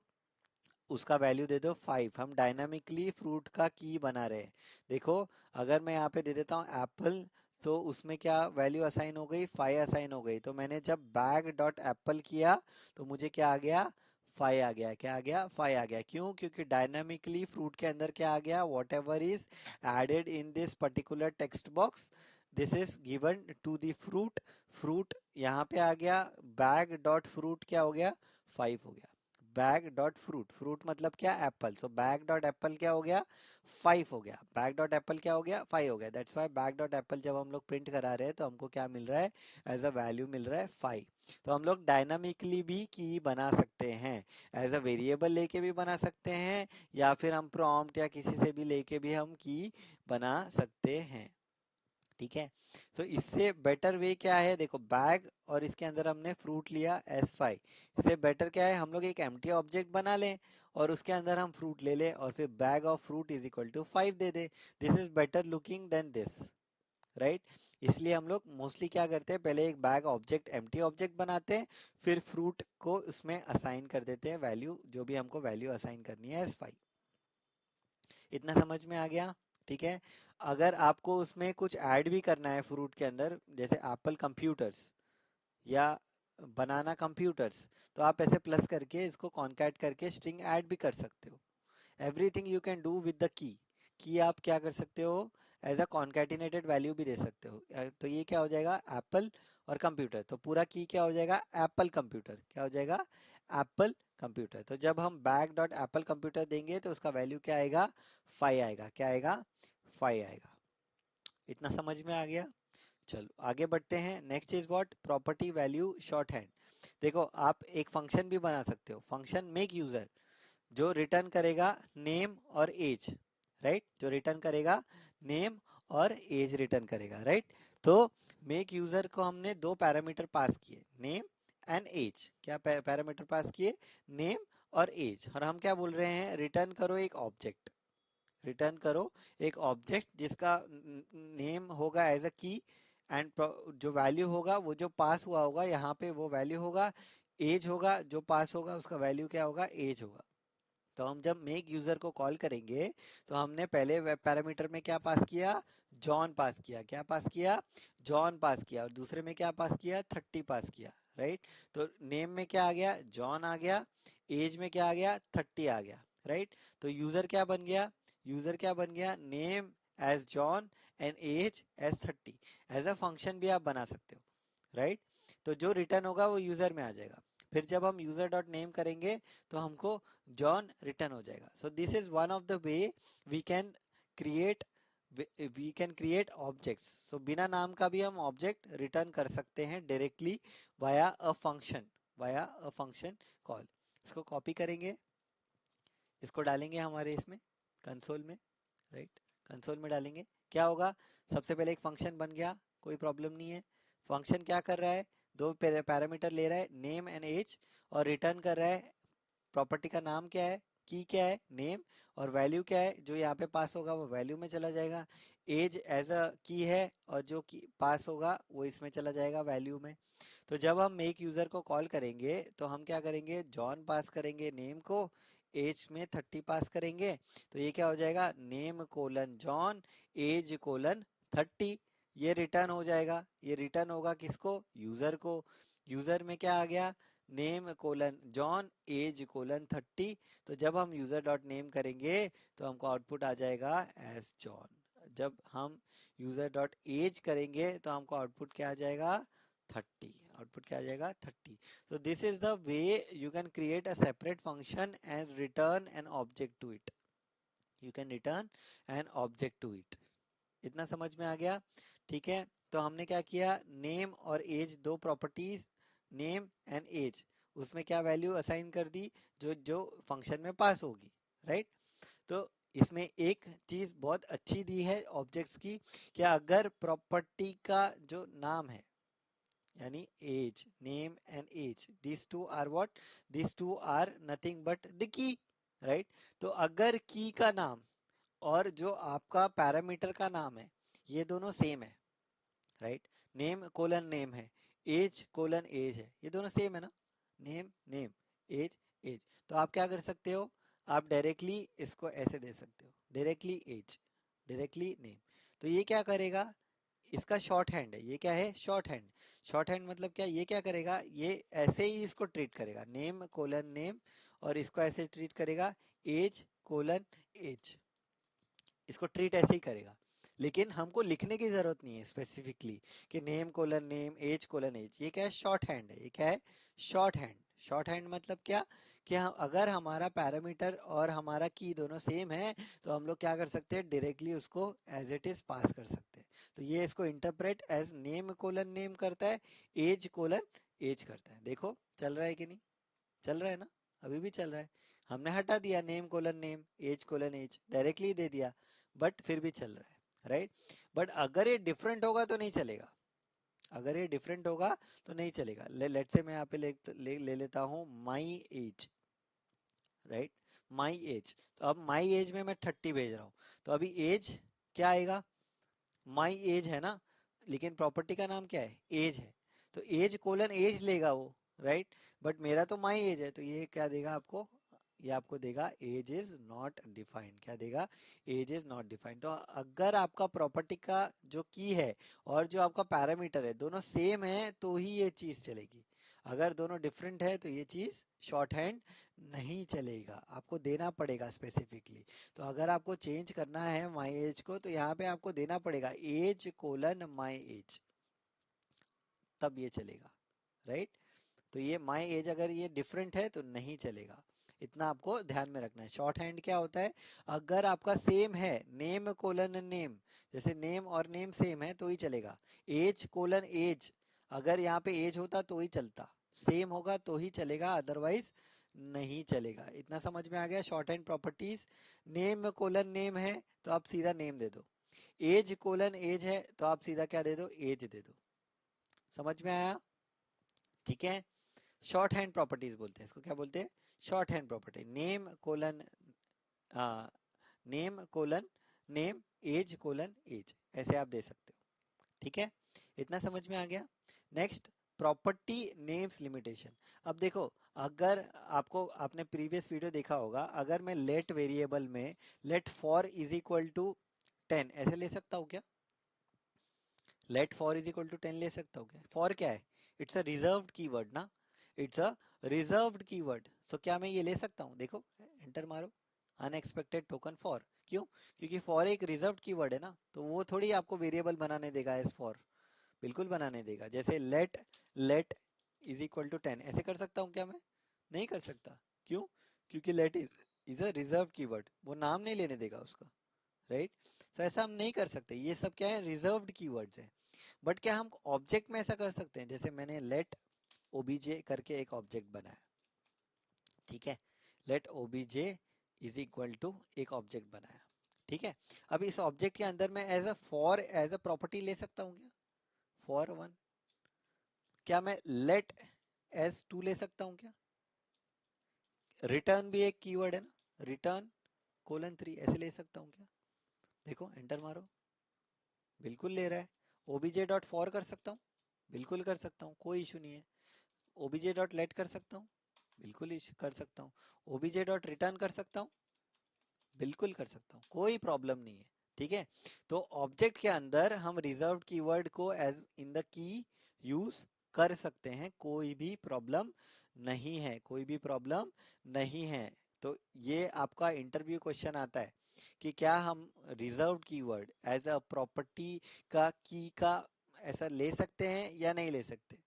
उसका वैल्यू दे दो 5। हम डायनामिकली फ्रूट का की बना रहे हैं। देखो अगर मैं यहाँ पे दे देता हूँ एप्पल, तो उसमें क्या वैल्यू असाइन हो गई, 5 असाइन हो गई। तो मैंने जब बैग डॉट एप्पल किया तो मुझे क्या आ गया, 5 आ गया। क्या आ गया, 5 आ गया। क्यों, क्योंकि डायनामिकली फ्रूट के अंदर क्या आ गया, whatever is added in this particular text box this is given to the fruit. Fruit यहाँ पे आ गया, बैग डॉट फ्रूट क्या हो गया, 5 हो गया। बैग डॉट फ्रूट, फ्रूट मतलब क्या, एप्पल, सो बैग डॉट एप्पल क्या हो गया, 5 हो गया। बैग डॉट एप्पल क्या हो गया, 5 हो गया। That's why bag dot Apple जब हम लोग प्रिंट करा रहे हैं तो हमको क्या मिल रहा है, एज अ वैल्यू मिल रहा है 5। तो हम लोग डायनामिकली भी की बना सकते हैं, एज अ वेरिएबल लेके भी बना सकते हैं, या फिर हम प्रॉम्प्ट या किसी से भी लेके भी हम की बना सकते हैं। ठीक है, तो इससे बेटर वे क्या है, देखो बैग और इसके अंदर हमने फ्रूट लिया S5, इससे बेटर क्या है, हम लोग एक एम्प्टी ऑब्जेक्ट बना लें और उसके अंदर हम फ्रूट ले लें और फिर bag of fruit is equal to 5 दे दे। This is better looking than this, right. इसलिए हम लोग मोस्टली क्या करते हैं, पहले एक बैग ऑब्जेक्ट एम्प्टी ऑब्जेक्ट बनाते हैं, फिर फ्रूट को उसमें असाइन कर देते हैं वैल्यू, जो भी हमको वैल्यू असाइन करनी है S5। इतना समझ में आ गया, ठीक है। अगर आपको उसमें कुछ ऐड भी करना है फ्रूट के अंदर, जैसे एप्पल कंप्यूटर्स या बनाना कंप्यूटर्स, तो आप ऐसे प्लस करके इसको कॉन्कैट करके स्ट्रिंग ऐड भी कर सकते हो। Everything you can do with the key आप क्या कर सकते हो, एज अ कॉन्कैटिनेटेड वैल्यू भी दे सकते हो। तो ये क्या हो जाएगा, एप्पल और कंप्यूटर, तो पूरा की क्या हो जाएगा, एप्पल कंप्यूटर। क्या हो जाएगा, एप्पल कंप्यूटर। तो जब हम बैग डॉट एप्पल कंप्यूटर देंगे तो उसका वैल्यू क्या आएगा, 5 आएगा। क्या आएगा, 5 आएगा। इतना समझ में आ गया। चलो आगे बढ़ते हैं। Next is what, property value short hand. देखो आप एक फंक्शन भी बना सकते हो, फंक्शन मेक यूजर, जो रिटर्न करेगा नेम और एज, राइट, जो रिटर्न करेगा नेम और एज रिटर्न करेगा, राइट। तो मेक यूजर को हमने दो पैरामीटर पास किए, नेम एंड एज। क्या पैरामीटर पास किए? नेम और एज। और हम क्या बोल रहे हैं? रिटर्न करो एक ऑब्जेक्ट, रिटर्न करो एक ऑब्जेक्ट जिसका नेम होगा एज अ की, एंड जो वैल्यू होगा वो जो पास हुआ होगा यहाँ पे वो वैल्यू होगा, एज होगा जो पास होगा उसका वैल्यू क्या होगा? एज होगा। तो हम जब मेक यूजर को कॉल करेंगे तो हमने पहले वेब पैरामीटर में क्या पास किया? जॉन पास किया। क्या पास किया? जॉन पास किया। और दूसरे में क्या पास किया? 30 पास किया, राइट। तो नेम में क्या आ गया? जॉन आ गया। एज में क्या आ गया? 30 आ गया, राइट। तो यूजर क्या बन गया? यूजर क्या बन गया? Name as John and age as 30। As a function भी आप बना सकते हो, राइट। तो जो रिटर्न होगा वो यूजर में आ जाएगा। फिर जब हम यूजर डॉट नेम करेंगे तो हमको जॉन रिटर्न हो जाएगा। So this is one of the way we can create we can create objects. So बिना नाम का भी हम ऑब्जेक्ट रिटर्न कर सकते हैं directly via a function, via a function call. इसको कॉपी करेंगे, इसको डालेंगे हमारे इसमें कंसोल में, राइट। कंसोल में डालेंगे, क्या होगा? सबसे पहले एक फंक्शन बन गया, कोई प्रॉब्लम नहीं है। फंक्शन क्या कर रहा है? दो पैरामीटर ले रहा है, नेम एंड एज, और रिटर्न कर रहा है प्रॉपर्टी का नाम क्या है, की क्या है, नेम, और वैल्यू क्या है जो यहाँ पे पास होगा वो वैल्यू में चला जाएगा। एज एज अ की है और जो की पास होगा वो इसमें चला जाएगा वैल्यू में। तो जब हम मेक यूजर को कॉल करेंगे तो हम क्या करेंगे? जॉन पास करेंगे नेम को, एज में 30 पास करेंगे। तो ये क्या हो जाएगा? Name colon John, age colon 30। ये रिटर्न हो जाएगा। ये रिटर्न होगा किसको? यूजर को। यूजर में क्या आ गया? Name colon John, age colon 30। तो जब हम यूजर डॉट नेम करेंगे तो हमको आउटपुट आ जाएगा एज जॉन। जब हम यूजर डॉट एज करेंगे तो हमको आउटपुट क्या आ जाएगा? 30। आउटपुट क्या आ जाएगा? 30। So this is the way you can create a separate function and return an object to it. You can return an object to it. इतना समझ में आ गया? ठीक है। तो हमने क्या किया? नेम और एज, दो प्रॉपर्टीज, नेम एंड एज, उसमें क्या वैल्यू असाइन कर दी? जो जो फंक्शन में पास होगी, राइट। तो इसमें एक चीज बहुत अच्छी दी है ऑब्जेक्ट्स की, कि अगर प्रॉपर्टी का जो नाम है यानी age, name and age, this two are what? This two are nothing but the key, right. तो अगर की का नाम और जो आपका पैरामीटर का नाम है ये दोनों सेम है, राइट। नेम कोलन नेम है, एज कोलन एज है, ये दोनों सेम है ना? Name name, age age. तो आप क्या कर सकते हो? आप डायरेक्टली इसको ऐसे दे सकते हो, डायरेक्टली एज, डायरेक्टली नेम। तो ये क्या करेगा? इसका शॉर्ट हैंड है। ये क्या है? Short hand. शॉर्ट हैंड मतलब क्या? ये क्या करेगा? ये ऐसे ही इसको ट्रीट करेगा, नेम कोलन नेम, और इसको ऐसे ट्रीट करेगा, एज कोलन एज। इसको ट्रीट ऐसे ही करेगा। लेकिन हमको लिखने की जरूरत नहीं है स्पेसिफिकली कि name colon name, age colon age. ये क्या है? शॉर्ट हैंड है। ये क्या है? Short hand. शॉर्ट हैंड मतलब क्या? कि हम अगर हमारा पैरामीटर और हमारा की दोनों सेम है तो हम लोग क्या कर सकते हैं? डायरेक्टली उसको एज इट इज पास कर सकते हैं। तो ये इसको interpret as name colon name करता है, एज कोलन एज करता है। देखो चल रहा है कि नहीं? चल रहा है ना? अभी भी चल रहा है। हमने हटा दिया name colon name, age colon age, directly दे दिया, बट फिर भी चल रहा है, राइट। बट अगर ये डिफरेंट होगा तो नहीं चलेगा। अगर ये डिफरेंट होगा तो नहीं चलेगा। लेट से मैं यहाँ पे ले लेता हूँ my age, right. My age. तो अब माई एज में मैं 30 भेज रहा हूँ, तो अभी एज क्या आएगा? माई एज है ना, लेकिन प्रॉपर्टी का नाम क्या है? एज है। तो एज कोलन एज लेगा वो, राइट। बट मेरा तो माई एज है, तो ये क्या देगा आपको? ये आपको देगा एज इज नॉट डिफाइंड। क्या देगा? Age is not defined. तो अगर आपका प्रॉपर्टी का जो की है और जो आपका पैरामीटर है दोनों सेम है तो ही ये चीज चलेगी। अगर दोनों डिफरेंट है तो ये चीज शॉर्ट हैंड नहीं चलेगा, आपको देना पड़ेगा स्पेसिफिकली। तो अगर आपको चेंज करना है माई एज को तो यहाँ पे आपको देना पड़ेगा एज कोलन माई एज, तब ये चलेगा, राइट। तो ये माई एज अगर ये डिफरेंट है तो नहीं चलेगा। इतना आपको ध्यान में रखना है। शॉर्ट हैंड क्या होता है? अगर आपका सेम है, नेम कोलन नेम, जैसे नेम और नेम सेम है तो ही चलेगा। एज कोलन एज, अगर यहाँ पे एज होता तो ही चलता, सेम होगा तो ही चलेगा, अदरवाइज नहीं चलेगा। इतना समझ में आ गया? Short hand properties. Name colon name है तो आप सीधा नेम दे दो, एज कोलन एज है तो आप सीधा क्या दे दो, एज दे दो। समझ में आया? ठीक है। शॉर्ट हैंड प्रॉपर्टीज बोलते हैं इसको, क्या बोलते हैं? Shorthand property. Name colon name colon name, age colon age, ऐसे आप दे सकते हो। ठीक है, इतना समझ में आ गया। Next, property names limitation. अब देखो, अगर आपको, आपने प्रीवियस वीडियो देखा होगा, अगर मैं लेट वेरिएबल में let for is equal to 10 ऐसे ले सकता हूँ क्या? Let for is equal to 10 ले सकता हूँ क्या? फॉर क्या है? इट्स अ रिजर्व्ड कीवर्ड ना, इट्स अ रिजर्व्ड कीवर्ड। तो क्या मैं ये ले सकता हूँ? देखो, एंटर मारो, अनएक्सपेक्टेड टोकन फॉर। क्यों? क्योंकि फॉर एक रिजर्व्ड कीवर्ड है ना, तो वो थोड़ी आपको वेरिएबल बनाने देगा एज फॉर, बिल्कुल बनाने देगा। जैसे let let is equal to 10 ऐसे कर सकता हूँ क्या मैं? नहीं कर सकता। क्यों? क्योंकि let is a reserve keyword, वो नाम नहीं लेने देगा उसका, राइट? तो ऐसा हम नहीं कर सकते, ये सब क्या है? रिजर्व्ड कीवर्ड्स है। बट क्या हम ऑब्जेक्ट में ऐसा कर सकते हैं? जैसे मैंने लेट ओबीजे करके एक ऑब्जेक्ट बनाया, ठीक है, let OBJ is equal to एक ऑब्जेक्ट बनाया, ठीक है। अब इस ऑब्जेक्ट के अंदर मैं as a for as a property ले सकता हूँ क्या? For one. क्या मैं लेट एज टू ले सकता हूँ क्या? रिटर्न भी एक कीवर्ड है ना, रिटर्न कोलन 3 ऐसे ले सकता हूँ क्या? देखो, एंटर मारो, बिल्कुल ले रहा है। ओबीजे डॉट फॉर कर सकता हूँ, बिल्कुल कर सकता हूँ, कोई इशू नहीं है। ओबीजे डॉट लेट कर सकता हूँ, बिल्कुल कर सकता हूँ। ओबीजे डॉट रिटर्न कर सकता हूँ, बिल्कुल कर सकता हूँ, कोई प्रॉब्लम नहीं है। ठीक है, तो ऑब्जेक्ट के अंदर हम रिजर्व्ड कीवर्ड को as in the key use कर सकते हैं, कोई भी प्रॉब्लम नहीं है, कोई भी प्रॉब्लम नहीं है। तो ये आपका इंटरव्यू क्वेश्चन आता है कि क्या हम reserved keyword as a property का की का ऐसा ले सकते हैं या नहीं ले सकते,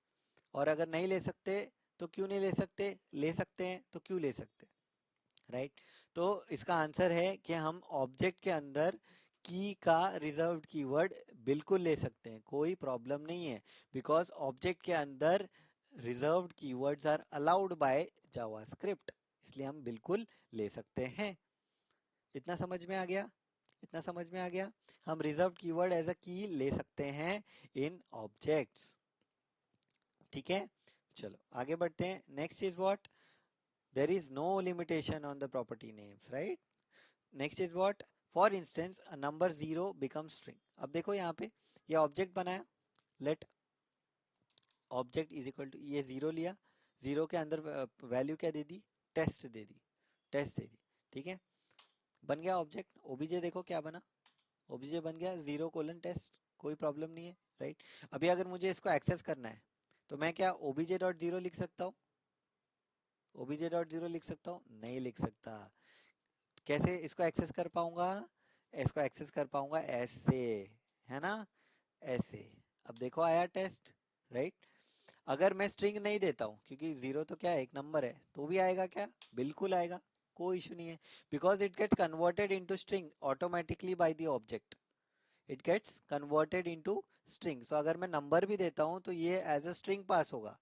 और अगर नहीं ले सकते तो क्यों नहीं ले सकते, ले सकते हैं तो क्यों ले सकते, राइट? तो इसका आंसर है कि हम ऑब्जेक्ट के अंदर की का रिजर्व्ड कीवर्ड बिल्कुल ले सकते हैं, कोई प्रॉब्लम नहीं है, बिकॉज ऑब्जेक्ट के अंदर reserved keywords are allowed by JavaScript, इसलिए हम बिल्कुल ले सकते हैं। इतना समझ में आ गया? इतना समझ में आ गया, हम रिजर्व्ड कीवर्ड एज अ की ले सकते हैं इन ऑब्जेक्ट्स। ठीक है, चलो आगे बढ़ते हैं। Next is what? there is no limitation on the property names, right? Next is what? For instance, a number 0 becomes string. अब देखो यहाँ पे ये ऑब्जेक्ट बनाया, let object is equal to, ये 0 लिया, 0 के अंदर वैल्यू क्या दे दी? टेस्ट दे दी, टेस्ट दे दी, ठीक है, बन गया ऑब्जेक्ट। ओबीजे देखो क्या बना, ओबीजे बन गया 0:टेस्ट, कोई प्रॉब्लम नहीं है, राइट? अभी अगर मुझे इसको एक्सेस करना है तो मैं क्या ओबीजे डॉट जीरो लिख सकता हूँ? ओबीजे डॉट जीरो लिख सकता हूँ? नहीं लिख सकता। कैसे इसको एक्सेस कर पाऊंगा? इसको एक्सेस कर पाऊंगा ऐसे, है ना, ऐसे। अब देखो आया टेस्ट, राइट? अगर मैं स्ट्रिंग नहीं देता हूं, क्योंकि 0 तो क्या है, एक नंबर है, तो भी आएगा क्या? बिल्कुल आएगा, कोई इशू नहीं है, because it gets converted into string automatically by the object, it gets converted into string. So अगर मैं नंबर भी देता हूं तो ये एज अ स्ट्रिंग पास होगा,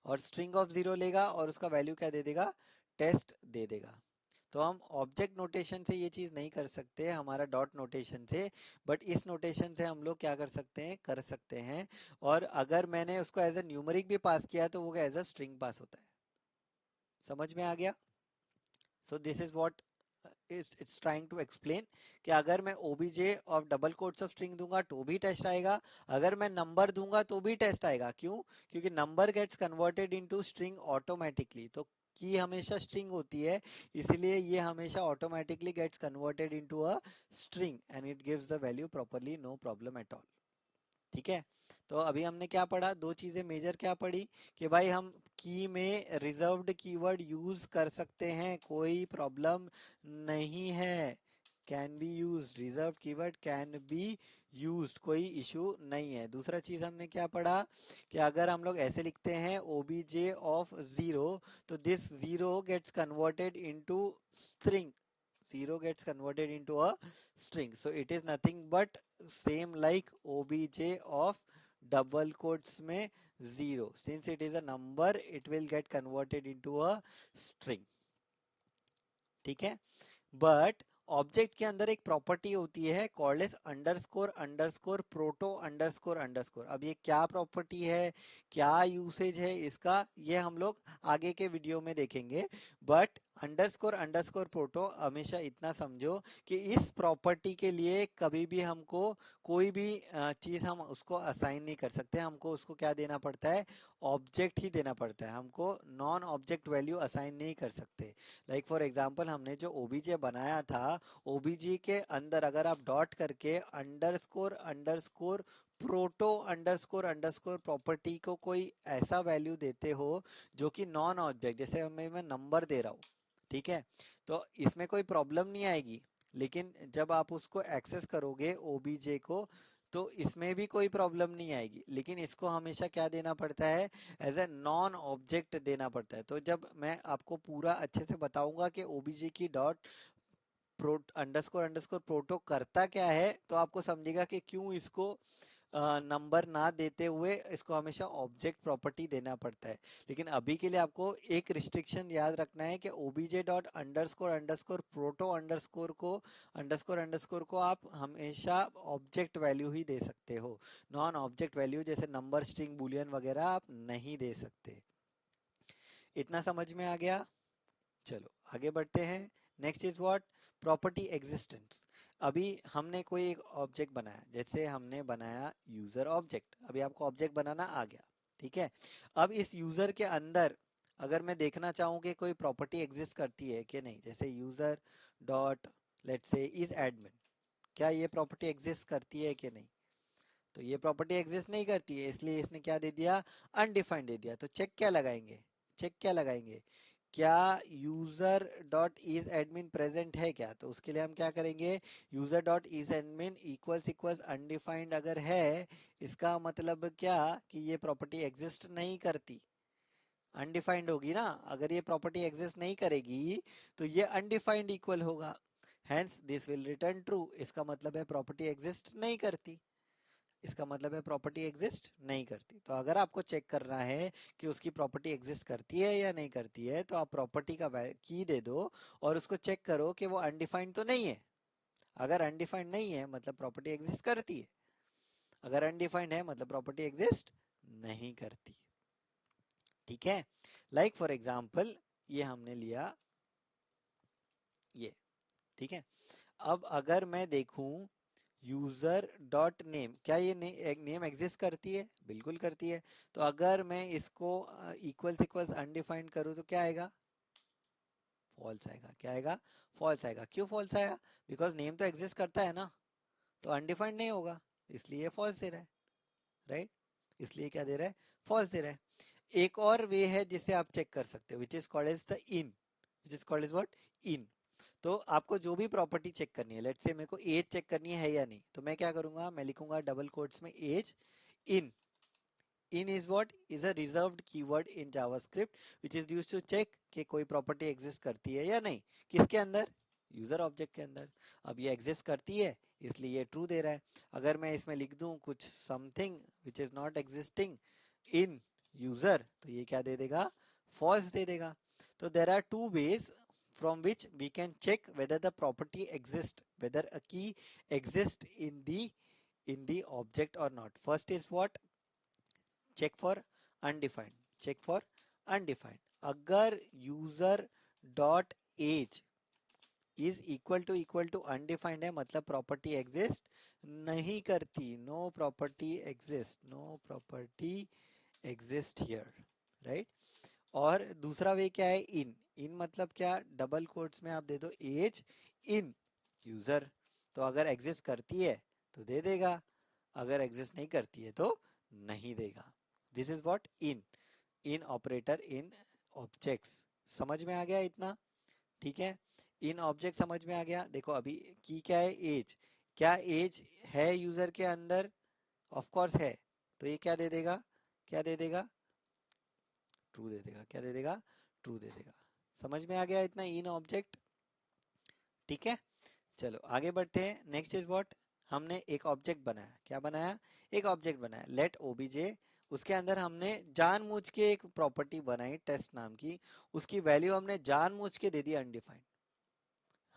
और स्ट्रिंग ऑफ 0 लेगा और उसका वैल्यू क्या दे देगा? टेस्ट दे देगा। तो हम ऑब्जेक्ट नोटेशन से ये चीज नहीं कर सकते, हमारा डॉट नोटेशन से, बट इस नोटेशन से हम लोग क्या कर सकते हैं? कर सकते हैं। और अगर मैंने उसको एज ए न्यूमेरिक भी पास किया तो वो एज अ स्ट्रिंग पास होता है। समझ में आ गया? So this is what it's trying to explain, कि अगर मैं ओबीजे और डबल कोट्स ऑफ स्ट्रिंग दूंगा तो भी टेस्ट आएगा, अगर मैं नंबर दूंगा तो भी टेस्ट आएगा। क्यों? क्योंकि number gets converted into string automatically, तो की हमेशा स्ट्रिंग होती है, इसलिए ये हमेशा automatically gets converted into a string and it gives the value properly, no problem at all. ठीक है, तो अभी हमने क्या पढ़ा? दो चीजें मेजर क्या पढ़ी, कि भाई हम की में रिजर्व्ड कीवर्ड यूज कर सकते हैं, कोई प्रॉब्लम नहीं है, can be use, reserve keyword can be use, कोई इशू नहीं है। दूसरा चीज हमने क्या पढ़ा, कि अगर हम लोग ऐसे लिखते हैं ओबीजे ऑफ 0, तो this 0 gets converted into string, 0 gets converted into a string, so it is nothing but same like obj of double quotes में 0, since it is a number it will get converted into a string. ठीक है, but object के अंदर एक property होती है called as underscore underscore proto underscore underscore. अब ये क्या प्रॉपर्टी है, क्या यूसेज है इसका, ये हम लोग आगे के वीडियो में देखेंगे। बट अंडरस्कोर अंडरस्कोर प्रोटो हमेशा इतना समझो कि इस प्रॉपर्टी के लिए कभी भी हमको कोई भी चीज हम उसको असाइन नहीं कर सकते, हमको उसको क्या देना पड़ता है, ऑब्जेक्ट ही देना पड़ता है, हमको नॉन ऑब्जेक्ट वैल्यू असाइन नहीं कर सकते। लाइक फॉर एग्जांपल हमने जो ओबीजे बनाया था, ओबीजे के अंदर अगर आप डॉट करके underscore underscore proto underscore underscore property को कोई ऐसा वैल्यू देते हो जो कि नॉन ऑब्जेक्ट, जैसे मैं नंबर दे रहा हूँ, ठीक है, तो इसमें कोई प्रॉब्लम नहीं आएगी। लेकिन जब आप उसको एक्सेस करोगे ओबीजे को, तो इसमें भी कोई प्रॉब्लम नहीं आएगी, लेकिन इसको हमेशा क्या देना पड़ता है, एज ए नॉन ऑब्जेक्ट देना पड़ता है। तो जब मैं आपको पूरा अच्छे से बताऊंगा कि ओबीजे की dot pro underscore underscore proto करता क्या है, तो आपको समझेगा कि क्यों इसको नंबर ना देते हुए इसको हमेशा ऑब्जेक्ट प्रॉपर्टी देना पड़ता है। लेकिन अभी के लिए आपको एक रिस्ट्रिक्शन याद रखना है कि OBJ dot underscore underscore proto underscore underscore को आप हमेशा ऑब्जेक्ट वैल्यू ही दे सकते हो, नॉन ऑब्जेक्ट वैल्यू जैसे नंबर स्ट्रिंग बुलियन वगैरह आप नहीं दे सकते। इतना समझ में आ गया? चलो आगे बढ़ते हैं। Next is what, property existence. अभी हमने कोई एक ऑब्जेक्ट बनाया, जैसे हमने बनाया यूजर ऑब्जेक्ट, अभी आपको ऑब्जेक्ट बनाना आ गया, ठीक है। अब इस यूजर के अंदर अगर मैं देखना चाहूँ कि कोई प्रॉपर्टी एग्जिस्ट करती है कि नहीं, जैसे user dot let's say is admin, क्या ये प्रॉपर्टी एग्जिस्ट करती है कि नहीं, तो ये प्रॉपर्टी एग्जिस्ट नहीं करती है, इसलिए इसने क्या दे दिया, अनडिफाइंड दे दिया। तो चेक क्या लगाएंगे, चेक क्या लगाएंगे, क्या user dot is admin present है क्या, तो उसके लिए हम क्या करेंगे, user dot is admin equals equals undefined अगर है, इसका मतलब क्या कि ये प्रॉपर्टी एग्जिस्ट नहीं करती, अनडिफाइंड होगी ना, अगर ये प्रॉपर्टी एग्जिस्ट नहीं करेगी तो ये अनडिफाइंड इक्वल होगा, hence this will return true, इसका मतलब है प्रॉपर्टी एग्जिस्ट नहीं करती, इसका मतलब है प्रॉपर्टी एग्जिस्ट नहीं करती। तो अगर आपको चेक करना है कि उसकी प्रॉपर्टी एग्जिस्ट करती है या नहीं करती है, तो आप प्रॉपर्टी का की दे दो और उसको चेक करो कि वो अनडिफाइंड तो नहीं है। अगर अनडिफाइंड नहीं है मतलब प्रॉपर्टी एग्जिस्ट करती है, अगर अनडिफाइंड है मतलब प्रॉपर्टी एग्जिस्ट नहीं करती, ठीक है। लाइक फॉर एग्जाम्पल ये हमने लिया ये, ठीक है। अब अगर मैं देखूं यूजर डॉट नेम, क्या ये नेम एग्जिस्ट करती है, बिल्कुल करती है। तो अगर मैं इसको इक्वल्स इक्वल्स अनडिफाइंड करूँ तो क्या आएगा, फॉल्स आएगा, क्या आएगा, फॉल्स आएगा। क्यों फॉल्स आया, बिकॉज नेम तो एग्जिस्ट करता है ना, तो अनडिफाइंड नहीं होगा, इसलिए फॉल्स दे रहा है, राइट, इसलिए क्या दे रहा है, फॉल्स दे रहा है। एक और वे है जिससे आप चेक कर सकते हो, which is called as the in, which is called as what, in. तो आपको जो भी प्रॉपर्टी चेक करनी है, लेट्स से मेरे को एज चेक करनी है या नहीं, तो मैं क्या करूंगा, मैं लिखूंगा डबल कोट्स में as in. In is what, is a reserved keyword in JavaScript which is used to check कि कोई प्रॉपर्टी एग्जिस्ट करती है या नहीं, किसके अंदर, यूजर ऑब्जेक्ट के अंदर। अब ये एग्जिस्ट करती है इसलिए ये ट्रू दे रहा है। अगर मैं इसमें लिख दूं कुछ something which is not existing in user, तो ये क्या दे देगा, फॉल्स दे देगा। तो there are two ways from which we can check whether the property exists, whether a key exists in the object or not. First is what, check for undefined, check for undefined. अगर user dot age is equal to undefined है मतलब property exist नहीं करती, no property exist, no property exist here, right. और दूसरा वे क्या है, इन, इन मतलब क्या, डबल कोट्स में आप दे दो एज इन यूजर, तो अगर एग्जिस्ट करती है तो दे देगा, अगर एग्जिस्ट नहीं करती है तो नहीं देगा। This is what, in, in operator in objects. समझ में आ गया इतना, ठीक है। इन ऑब्जेक्ट समझ में आ गया। देखो अभी की क्या है, एज, क्या एज है यूजर के अंदर, ऑफ कोर्स है, तो ये क्या दे देगा, क्या दे देगा, ट्रू दे देगा, क्या दे देगा, ट्रू दे देगा। समझ में आ गया इतना, इन ऑब्जेक्ट, ठीक है। चलो आगे बढ़ते हैं। नेक्स्ट इज व्हाट, हमने एक ऑब्जेक्ट बनाया, क्या बनाया, एक ऑब्जेक्ट बनाया, लेट ओबीजे। उसके अंदर हमने जानबूझ के एक प्रॉपर्टी बनाई टेस्ट नाम की, उसकी वैल्यू हमने जानबूझ के दे दी अनडिफाइंड।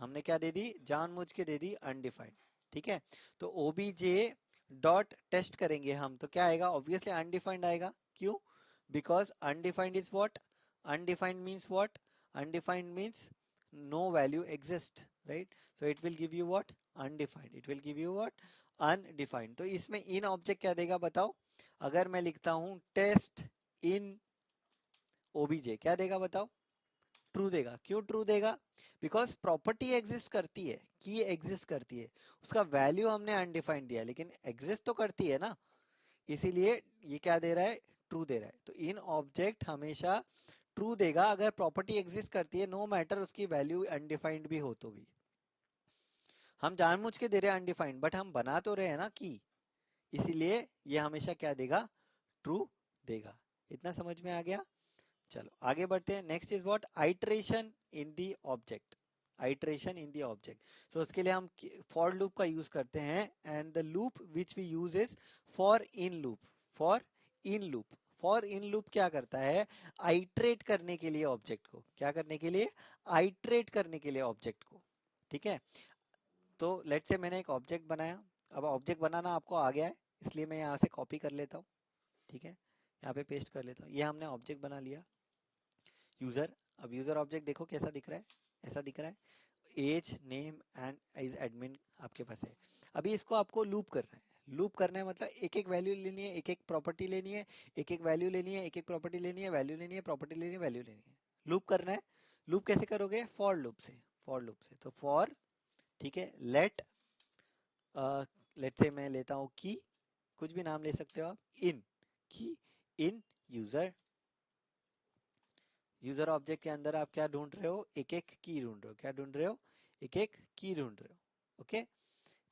हमने क्या दे दी, जानबूझ के दे दी अनडिफाइंड। ठीक है, तो ओबीजे डॉट टेस्ट करेंगे हम तो क्या आएगा, ऑब्वियसली अनडिफाइंड आएगा। क्यों, because undefined is what, undefined means what, undefined means no value exists, right? So it will give you what, undefined, it will give you what, undefined। तो इसमें इन object क्या देगा बताओ, अगर मैं लिखता हूं टेस्ट इन ओबीजे, क्या देगा बताओ, ट्रू देगा। क्यों ट्रू देगा, बिकॉज प्रॉपर्टी एग्जिस्ट करती है, की एग्जिस्ट करती है, उसका वैल्यू हमने अनडिफाइंड दिया लेकिन एग्जिस्ट तो करती है ना, इसीलिए ये क्या दे रहा है, ट्रू दे रहा है। तो इन ऑब्जेक्ट हमेशा ट्रू देगा अगर प्रॉपर्टी एग्जिस्ट करती है, नो मैटर उसकी वैल्यू अनडिफाइंड भी हो तो भी। हम जानबूझ के दे रहे हैं अनडिफाइंड, बट हम बना तो रहे हैं ना की, इसीलिए ये हमेशा क्या देगा, ट्रू देगा। इतना समझ में आ गया। चलो आगे बढ़ते हैं। Next is what, iteration in the object, iteration in the object. So उसके लिए हम फॉर लूप का यूज करते हैं, and the loop which we use is for in loop. For in loop, for in loop क्या करता है, iterate करने के लिए ऑब्जेक्ट को, क्या करने के लिए, आइटरेट करने के लिए ऑब्जेक्ट को। ठीक है, तो लेट से मैंने एक ऑब्जेक्ट बनाया, अब ऑब्जेक्ट बनाना आपको आ गया है, इसलिए मैं यहाँ से कॉपी कर लेता हूँ। ठीक है, यहाँ पे पेस्ट कर लेता हूँ, ये हमने ऑब्जेक्ट बना लिया यूजर। अब यूजर ऑब्जेक्ट देखो कैसा दिख रहा है, ऐसा दिख रहा है, as name and age admin आपके पास है। अभी इसको आपको लूप करना है, लूप करना है मतलब एक एक वैल्यू लेनी है, एक एक प्रॉपर्टी लेनी है, एक एक वैल्यू लेनी है, एक एक प्रॉपर्टी लेनी है, वैल्यू लेनी है, प्रॉपर्टी लेनी है, वैल्यू लेनी है, लूप करना है। लूप कैसे करोगे, फॉर लूप से, फॉर लूप से। तो फॉर, ठीक है, लेट लेट से मैं लेता हूँ की, कुछ भी नाम ले सकते हो आप, इन की, इन यूजर, यूजर ऑब्जेक्ट के अंदर आप क्या ढूंढ रहे हो, एक एक की ढूंढ रहे हो, क्या ढूंढ रहे हो, एक एक की ढूंढ रहे हो। Okay,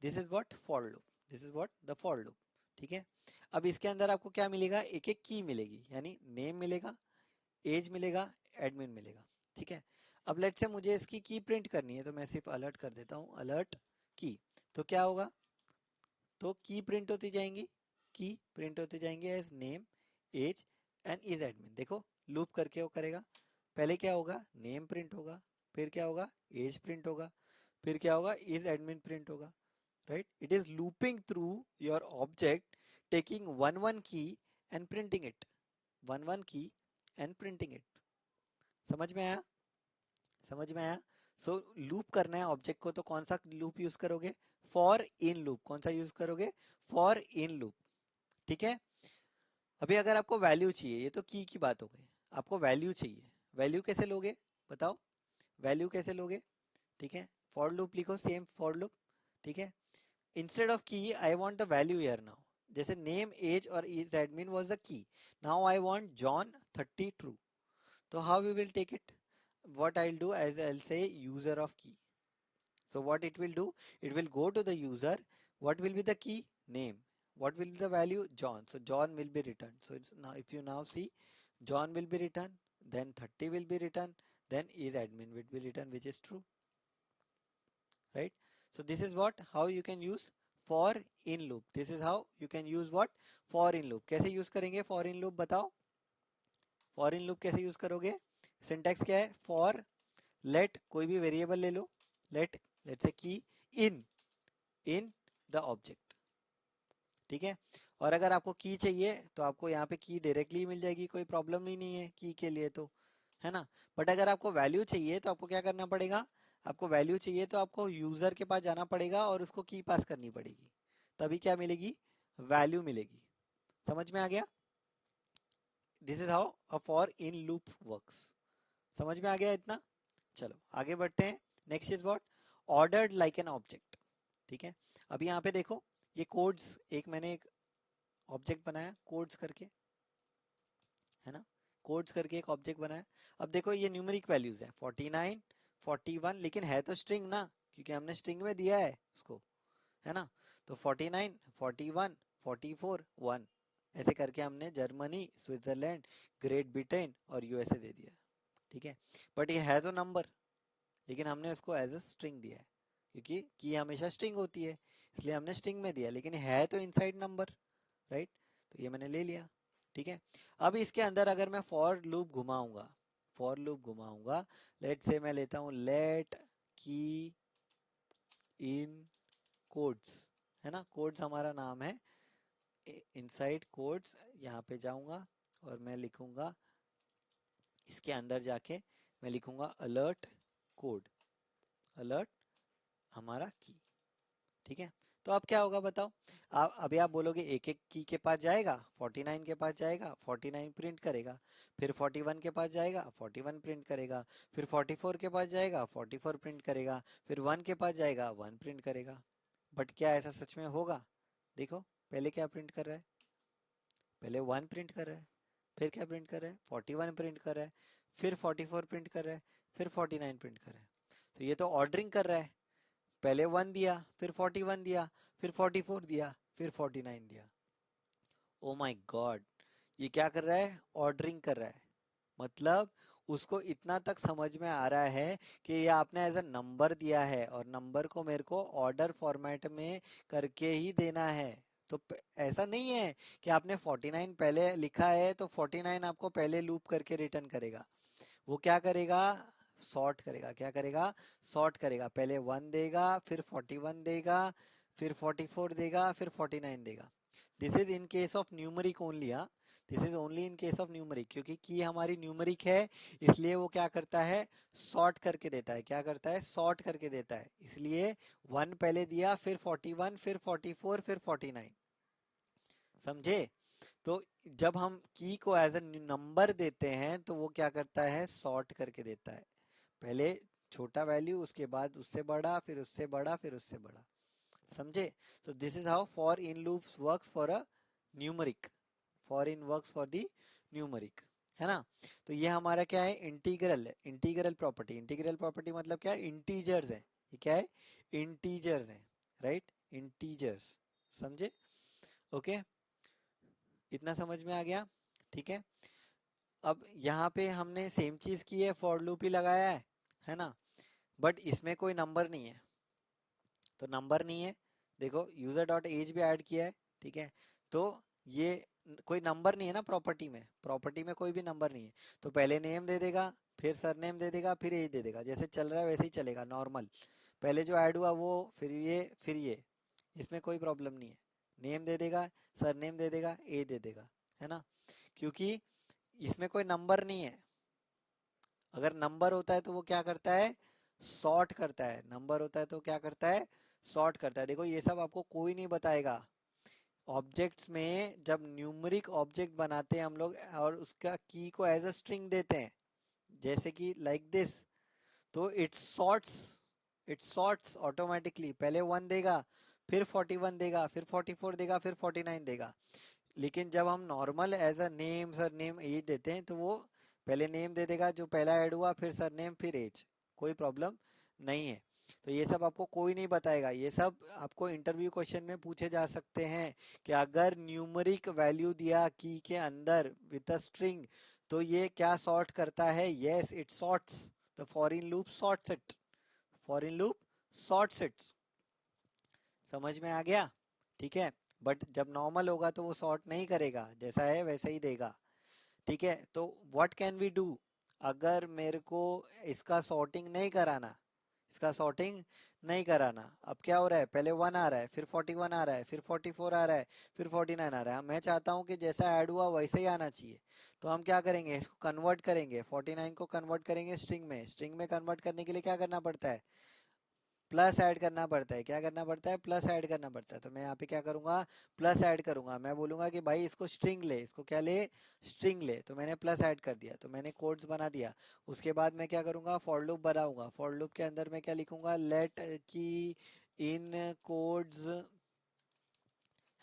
this is what for loop, this is what the for loop. ठीक है, अब इसके अंदर आपको क्या मिलेगा, एक एक की मिलेगी, यानी नेम मिलेगा, एज मिलेगा, एडमिन मिलेगा। ठीक है, अब लेट से मुझे इसकी की प्रिंट करनी है, तो मैं सिर्फ अलर्ट कर देता हूँ, अलर्ट की, तो क्या होगा, तो की प्रिंट होती जाएंगी, की प्रिंट होती जाएंगे as name, age and is admin. देखो लूप करके वो करेगा, पहले क्या होगा, नेम प्रिंट होगा, फिर क्या होगा, एज प्रिंट होगा, फिर क्या होगा, इज एडमिन प्रिंट होगा। Right, it is looping through your object, taking one one key and printing it, one one key and printing it. समझ में आया, समझ में आया। सो लूप करना है ऑब्जेक्ट को, तो कौन सा लूप यूज करोगे, फॉर इन लूप। कौन सा यूज करोगे, फॉर इन लूप। ठीक है, अभी अगर आपको वैल्यू चाहिए, ये तो की बात हो गई, आपको वैल्यू चाहिए, वैल्यू कैसे लोगे बताओ, वैल्यू कैसे लोगे। ठीक है, फॉर लूप लिखो, सेम फॉर लूप। ठीक है, instead of key I want the value here now, जैसे नेम एज और is admin was the key, now I want John 30 true. तो how we will take it, what I'll do is I'll say user of key. So what it will do, it will go to the user, what will be the key, name, what will be the value, John, so John will be returned. So it's now, if you now see, John will be returned, then 30 will be returned, then is admin will be returned, which is true, right? So this is what, how you can use for in loop, this is how you can use what, for in loop। कैसे use करेंगे for in loop बताओ, for in loop कैसे use करोगे, syntax क्या है, for late कोई भी variable ले लो, लेट से की इन, इन द ऑब्जेक्ट। ठीक है, और अगर आपको की चाहिए तो आपको यहाँ पे की डायरेक्टली मिल जाएगी, कोई प्रॉब्लम ही नहीं है की के लिए तो, है ना। बट अगर आपको वैल्यू चाहिए तो आपको क्या करना पड़ेगा, आपको वैल्यू चाहिए तो आपको यूजर के पास जाना पड़ेगा और उसको की पास करनी पड़ेगी, तभी क्या मिलेगी, वैल्यू मिलेगी। समझ में आ गया, this is how a for in loop works. समझ में आ गया इतना। चलो आगे बढ़ते हैं। Next is what, ordered like an object. ठीक है, अब यहाँ पे देखो, ये कोड्स, एक मैंने एक ऑब्जेक्ट बनाया कोड्स करके, है ना, कोड्स करके एक ऑब्जेक्ट बनाया। अब देखो ये न्यूमेरिक वैल्यूज है 49 41, लेकिन है तो स्ट्रिंग ना, क्योंकि हमने स्ट्रिंग में दिया है उसको, है ना। तो 49 41 44 1 ऐसे करके हमने जर्मनी, स्विट्जरलैंड, ग्रेट ब्रिटेन और यूएसए दे दिया। ठीक है, बट ये है तो नंबर, लेकिन हमने उसको एज अ स्ट्रिंग दिया है, क्योंकि की हमेशा स्ट्रिंग होती है, इसलिए हमने स्ट्रिंग में दिया, लेकिन है तो इनसाइड नंबर, राइट। तो ये मैंने ले लिया। ठीक है, अब इसके अंदर अगर मैं फॉर लूप घुमाऊंगा, फॉर लूप घुमाऊंगा, लेट से मैं लेता हूं लेट की इन कोड्स, है ना, कोड्स हमारा नाम है। इनसाइड कोड्स, यहाँ पे जाऊंगा और मैं लिखूंगा, इसके अंदर जाके मैं लिखूंगा अलर्ट कोड, अलर्ट हमारा की। ठीक है, तो अब क्या होगा बताओ। अभी आप बोलोगे एक एक की के पास जाएगा, 49 के पास जाएगा, 49 प्रिंट करेगा, फिर 41 के पास जाएगा, 41 प्रिंट करेगा, फिर 44 के पास जाएगा, 44 प्रिंट करेगा, फिर 1 के पास जाएगा, 1 प्रिंट करेगा। बट क्या ऐसा सच में होगा? देखो पहले क्या प्रिंट कर रहा है, पहले 1 प्रिंट कर रहा है, फिर क्या प्रिंट कर रहा है, 41 प्रिंट कर रहा है, फिर 44 प्रिंट कर रहा है, फिर 49 प्रिंट कर रहा है। तो ये तो ऑर्डरिंग कर रहा है, पहले 1 दिया, फिर 41 दिया, फिर 44 दिया, फिर 49 दिया। ओ माय गॉड, ये क्या कर रहा है, ऑर्डरिंग कर रहा है। मतलब उसको इतना तक समझ में आ रहा है कि ये आपने एज अ नंबर दिया है और नंबर को मेरे को ऑर्डर फॉर्मेट में करके ही देना है। तो ऐसा नहीं है कि आपने 49 पहले लिखा है तो 49 आपको पहले लूप करके रिटर्न करेगा। वो क्या करेगा, सॉर्ट करेगा। क्या करेगा, सॉर्ट करेगा। पहले 1 देगा, फिर 41 देगा, फिर 44 देगा, फिर 49 देगा। This is in case of numeric only. हाँ, this is only in case of numeric, क्योंकि की हमारी न्यूमरिक है, इसलिए वो क्या करता है, सॉर्ट करके देता है। क्या करता है, सॉर्ट करके देता है। इसलिए 1 पहले दिया, फिर 41, फिर 44, फिर 49। समझे? तो जब हम की को एज ए नंबर देते हैं तो वो क्या करता है, सॉर्ट करके देता है। पहले छोटा वैल्यू, उसके बाद उससे बड़ा, फिर उससे बड़ा, फिर उससे बड़ा। समझे? तो this is how for in loops works for a numeric, for in works for the numeric, है ना। तो ये हमारा क्या है, इंटीग्रल है, इंटीग्रल प्रॉपर्टी। इंटीग्रल प्रॉपर्टी मतलब क्या है, इंटीजर्स है। ये क्या है, इंटीजर्स है, राइट, इंटीजर्स। समझे? ओके, इतना समझ में आ गया? ठीक है। अब यहाँ पे हमने सेम चीज की है, फॉर लूप ही लगाया है ना। बट इसमें कोई नंबर नहीं है, तो नंबर नहीं है। देखो यूजर डॉट एज भी ऐड किया है, ठीक है। तो ये कोई नंबर नहीं है ना प्रॉपर्टी में, प्रॉपर्टी में कोई भी नंबर नहीं है। तो पहले नेम दे देगा, फिर सरनेम दे देगा, फिर एज दे देगा। जैसे चल रहा है वैसे ही चलेगा नॉर्मल। पहले जो ऐड हुआ वो, फिर ये, फिर ये, इसमें कोई प्रॉब्लम नहीं है। नेम दे देगा, सरनेम दे देगा, एज दे देगा, है ना। क्योंकि इसमें कोई नंबर नहीं है। अगर नंबर होता है तो वो क्या करता है, सॉर्ट करता है। नंबर होता है तो क्या करता है, सॉर्ट करता है। देखो ये सब आपको कोई नहीं बताएगा। ऑब्जेक्ट्स में जब न्यूमरिक ऑब्जेक्ट बनाते हैं हम लोग और उसका की को एज अ स्ट्रिंग देते हैं, जैसे कि लाइक दिस, तो इट सॉर्ट्स ऑटोमेटिकली। पहले 1 देगा, फिर 41 देगा, फिर 44 देगा, फिर 49 देगा। लेकिन जब हम normal as a name surname age देते हैं तो वो पहले नेम दे देगा जो पहला ऐड हुआ, फिर सर नेम, फिर एज। कोई प्रॉब्लम नहीं है। तो ये सब आपको कोई नहीं बताएगा। ये सब आपको इंटरव्यू क्वेश्चन में पूछे जा सकते हैं कि अगर न्यूमरिक वैल्यू दिया की के अंदर विद अ स्ट्रिंग तो ये क्या सॉर्ट करता है, yes it sorts. The for in loop sorts it, for in loop sorts it. समझ में आ गया? ठीक है। बट जब नॉर्मल होगा तो वो सॉर्ट नहीं करेगा, जैसा है वैसा ही देगा। ठीक है। तो व्हाट कैन वी डू, अगर मेरे को इसका सॉर्टिंग नहीं कराना, इसका सॉर्टिंग नहीं कराना, अब क्या हो रहा है, पहले 1 आ रहा है, फिर 41 आ रहा है, फिर 44 आ रहा है, फिर 49 आ रहा है। मैं चाहता हूं कि जैसा ऐड हुआ वैसे ही आना चाहिए। तो हम क्या करेंगे, इसको कन्वर्ट करेंगे, 49 को कन्वर्ट करेंगे स्ट्रिंग में। स्ट्रिंग में कन्वर्ट करने के लिए क्या करना पड़ता है, प्लस ऐड करना पड़ता है। क्या करना पड़ता है, प्लस ऐड करना पड़ता है। तो मैं यहाँ पे क्या करूंगा, प्लस ऐड करूंगा। मैं बोलूंगा कि भाई इसको स्ट्रिंग ले, इसको क्या ले, स्ट्रिंग ले। तो मैंने प्लस ऐड कर दिया, तो मैंने कोड्स बना दिया। उसके बाद मैं क्या करूंगा, फॉर लूप बनाऊंगा। फॉर लूप के अंदर मैं क्या लिखूंगा, लेट की इन कोड्स,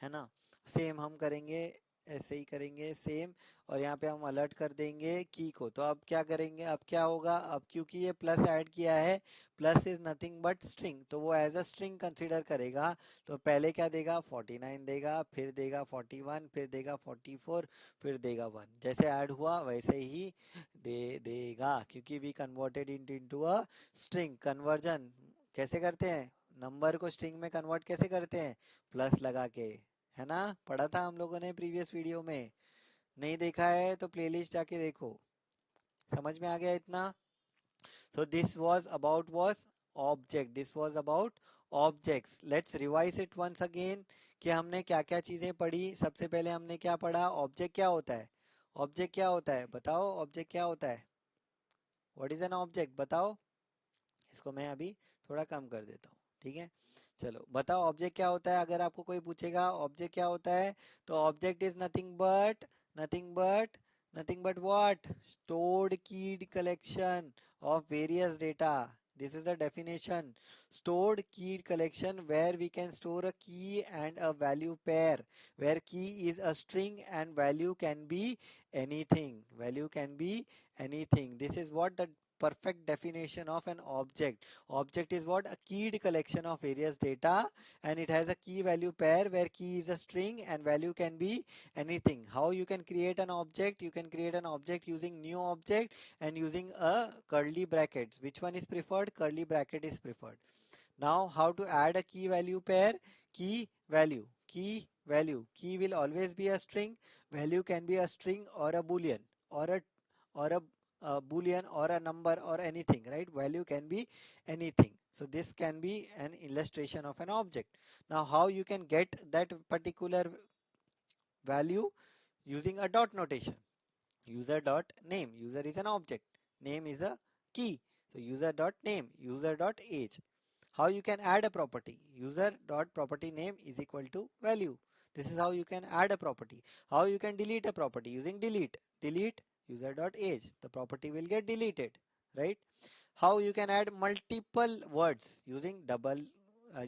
है ना। सेम हम करेंगे, ऐसे ही करेंगे सेम। और यहाँ पे हम अलर्ट कर देंगे की को। तो अब क्या करेंगे, अब क्या होगा, अब क्योंकि ये प्लस ऐड किया है, plus is nothing but string, तो वो एज अ स्ट्रिंग कंसीडर करेगा। तो पहले क्या देगा, 49 देगा, फिर देगा 41, फिर देगा 44, फिर देगा 1। जैसे ऐड हुआ वैसे ही दे देगा, क्योंकि we converted into a string. Conversion कैसे करते हैं, नंबर को स्ट्रिंग में कन्वर्ट कैसे करते हैं, प्लस लगा के, है ना। पढ़ा था हम लोगों ने प्रीवियस वीडियो में। नहीं देखा है तो प्लेलिस्ट जाके देखो। समझ में आ गया इतना? So this was about was object. This was about objects. Let's revise it once again कि हमने क्या क्या चीजें पढ़ी. सबसे पहले हमने क्या पढ़ा? ऑब्जेक्ट क्या होता है? ऑब्जेक्ट क्या होता है? बताओ ऑब्जेक्ट क्या होता है? What is an object? बताओ. इसको मैं अभी थोड़ा कम कर देता हूँ. ठीक है, चलो बताओ ऑब्जेक्ट क्या होता है. अगर आपको कोई पूछेगा ऑब्जेक्ट क्या होता है, तो object is nothing but nothing but what? Stored keyed collection of various data. This is the definition. Stored key collection where we can store a key and a value pair, where key is a string and value can be anything. Value can be anything. This is what the perfect definition of an object. Object is what? A keyed collection of various data, and it has a key value pair where key is a string and value can be anything. How you can create an object? You can create an object using new object and using a curly brackets. Which one is preferred? Curly bracket is preferred. Now how to add a key value pair? Key value, key value. Key will always be a string. Value can be a string or a boolean or a boolean or a number or anything, right? Value can be anything. So this can be an illustration of an object. Now how you can get that particular value? Using a dot notation. User dot name. User is an object. Name is a key. So user dot name, user dot age. How you can add a property? User dot property name is equal to value. This is how you can add a property. How you can delete a property? Using delete. Delete user dot age. The property will get deleted, right? How you can add multiple words? Using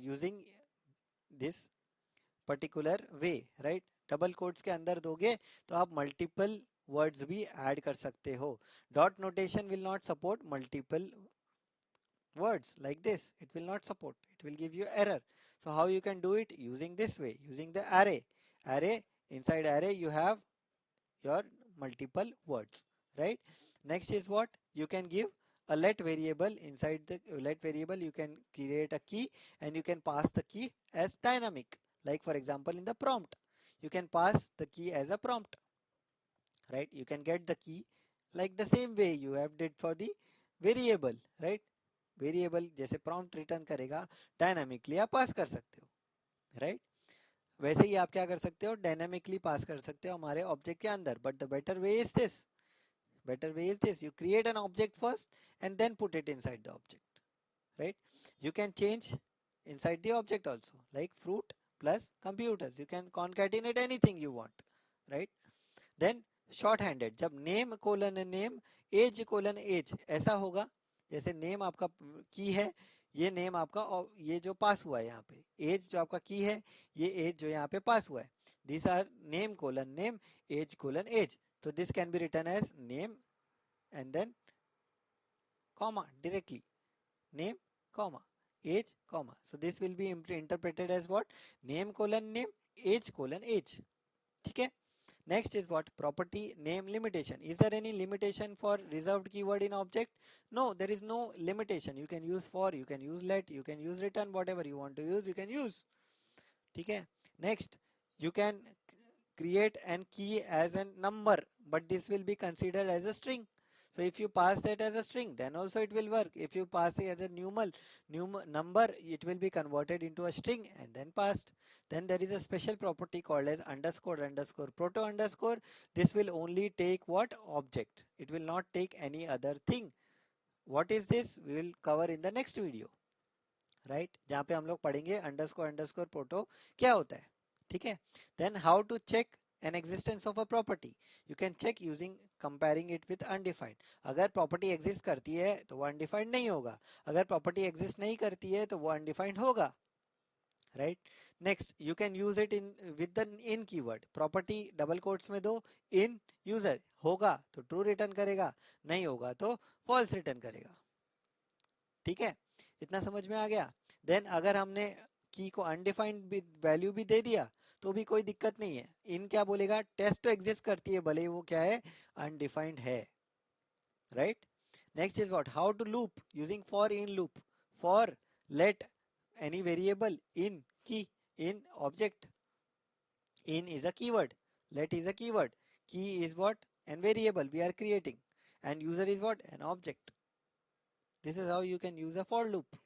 using this particular way, right? Double quotes के अंदर दोगे तो आप multiple words भी add कर सकते हो. Dot notation will not support multiple words like this. It will not support. It will give you error. So how you can do it? Using this way, using the array. Inside array you have your multiple words, right? Next is what? You can give a let variable. Inside the let variable you can create a key and you can pass the key as dynamic. Like for example in the prompt, you can pass the key as a prompt, right? You can get the key like the same way you have did for the variable, right? Variable जैसे prompt return करेगा dynamically आप पास कर सकते हो, right? वैसे ही आप क्या कर सकते हो? डायनामिकली पास कर सकते हो हमारे ऑब्जेक्ट के अंदर. But the better way is this. You create an object first and then put it inside the object, right? You can change inside the object also, like fruit plus computers. You can concatenate anything you want, right? Then short handed. जब name colon name, age colon age ऐसा होगा. जैसे name आपका की है, ये name आपका, और ये जो पास हुआ है यहाँ पे एज जो आपका की है, ये एज जो यहाँ पे पास हुआ है. This are name colon name, age colon age. तो this can be return as name and then comma directly. Name comma age comma. So this will be interpreted as what? Name colon name, age colon age. ठीक है. Next is what? Property name limitation. Is there any limitation for reserved keyword in object? No, there is no limitation. You can use for, you can use let, you can use return, whatever you want to use, you can use. ठीक है. Next, you can create an key as a number, but this will be considered as a string. So if you pass that as a string, then also it will work. If you pass it as a number, it will be converted into a string and then passed. Then there is a special property called as underscore proto underscore. This will only take what? Object. It will not take any other thing. What is this? We will cover in the next video, right? जहाँ पे हम लोग पढ़ेंगे underscore proto क्या होता है. ठीक है. Then how to check an existence of a property? You can check using comparing it with undefined. अगर property exist करती है तो वो undefined नहीं होगा, अगर property exist नहीं करती है तो वो undefined होगा, right? Next, you can use it in with the in keyword. Property double quotes में दो, in user होगा तो true return करेगा, नहीं होगा तो false return करेगा. ठीक है, इतना समझ में आ गया. देन अगर हमने की को अनडिफाइंड वैल्यू भी दे दिया तो भी कोई दिक्कत नहीं है. इन क्या बोलेगा? टेस्ट तो एग्जिस्ट करती है भले ही वो क्या है? अनडिफाइंड है, right? Next is what? How to loop using for in loop. For let any variable in key in object. In is a keyword, let is a keyword, key is what? An variable we are creating, and user is what? An object. This is how you can use a for loop.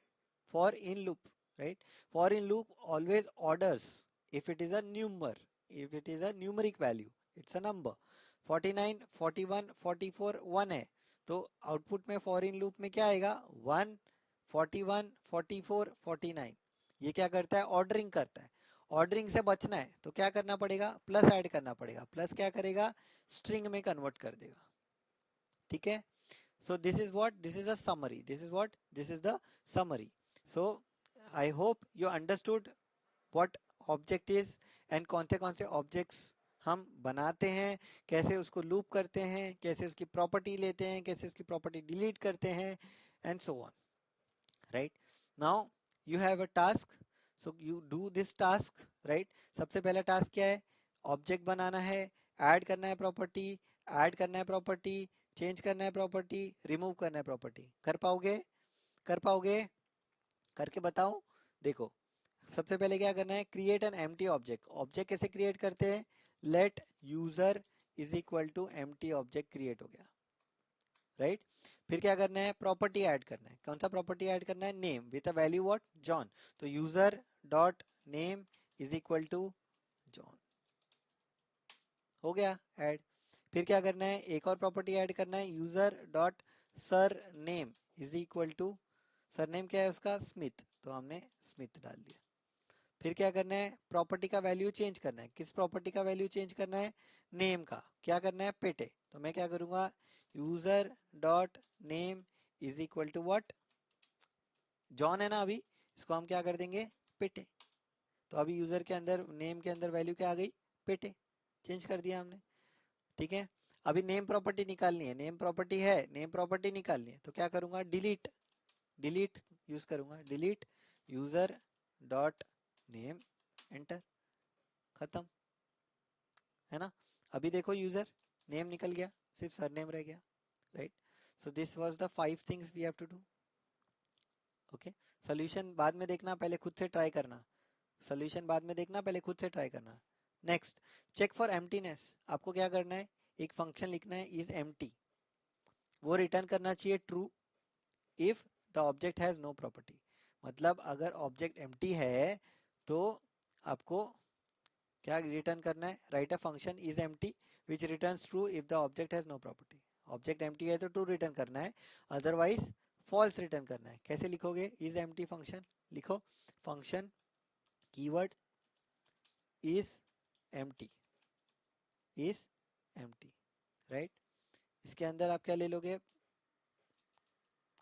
for in loop, right? For in loop always orders if it is a number, if it is a numeric value, it's a number. 49 41 44 1 है तो output में for in loop में क्या आएगा 1 41 44 49। ये क्या करता है ऑर्डरिंग करता है। ऑर्डरिंग से बचना है तो क्या करना पड़ेगा प्लस ऐड करना पड़ेगा। प्लस क्या करेगा स्ट्रिंग में कन्वर्ट कर देगा। ठीक है। So this is what, this is a summary, this is what, this is the summary. So I hope you understood what object is and कौन से objects हम बनाते हैं, कैसे उसको लूप करते हैं, कैसे उसकी प्रॉपर्टी लेते हैं, कैसे उसकी प्रॉपर्टी डिलीट करते हैं and so on, right? Now you have a task, so you do this task, right? सबसे पहला टास्क क्या है ऑब्जेक्ट बनाना है, ऐड करना है प्रॉपर्टी, ऐड करना है प्रॉपर्टी, चेंज करना है प्रॉपर्टी, रिमूव करना है प्रॉपर्टी। कर पाओगे, कर पाओगे, करके बताओ। देखो सबसे पहले क्या करना है create an empty object. Object कैसे क्रिएट करते हैं let user is equal to empty object create हो गया, राइट? फिर क्या करना है प्रॉपर्टी ऐड करना है। कौन सा प्रॉपर्टी ऐड करना है name with a value what John. तो user dot name is equal to John, हो गया ऐड। फिर क्या करना है एक और प्रॉपर्टी ऐड करना है user dot surname is equal to, surname क्या है उसका स्मिथ, तो हमने स्मिथ डाल दिया। फिर क्या करना है प्रॉपर्टी का वैल्यू चेंज करना है। किस प्रॉपर्टी का वैल्यू चेंज करना है नेम का। क्या करना है पेटे, तो मैं क्या करूंगा user dot name is equal to what John है ना, अभी इसको हम क्या कर देंगे पेटे। तो अभी यूजर के अंदर नेम के अंदर वैल्यू क्या आ गई पेटे, चेंज कर दिया हमने। ठीक है। अभी नेम प्रॉपर्टी निकालनी है, नेम प्रॉपर्टी है, नेम प्रॉपर्टी निकालनी है तो क्या करूंगा डिलीट, डिलीट यूज करूंगा, delete user dot name, enter, खत्म, है ना। अभी देखो यूजर नेम निकल गया, सिर्फ सरनेम रह गया, right? So this was the 5 things we have to do. Okay, solution बाद में देखना, पहले खुद से ट्राई करना। सॉल्यूशन बाद में देखना, पहले खुद से ट्राई करना। Next, check for emptiness. आपको क्या करना है एक फंक्शन लिखना है इज एम्प्टी, वो रिटर्न करना चाहिए true if the object has no property. मतलब अगर ऑब्जेक्ट एम्प्टी है तो आपको क्या रिटर्न करना है write a function is empty which returns true if the object has no property. Object empty है तो ट्रू रिटर्न करना है, अदरवाइज फॉल्स रिटर्न करना है। कैसे लिखोगे इज एम्प्टी फंक्शन, लिखो function keyword is empty, is empty, right? इसके अंदर आप क्या ले लोगे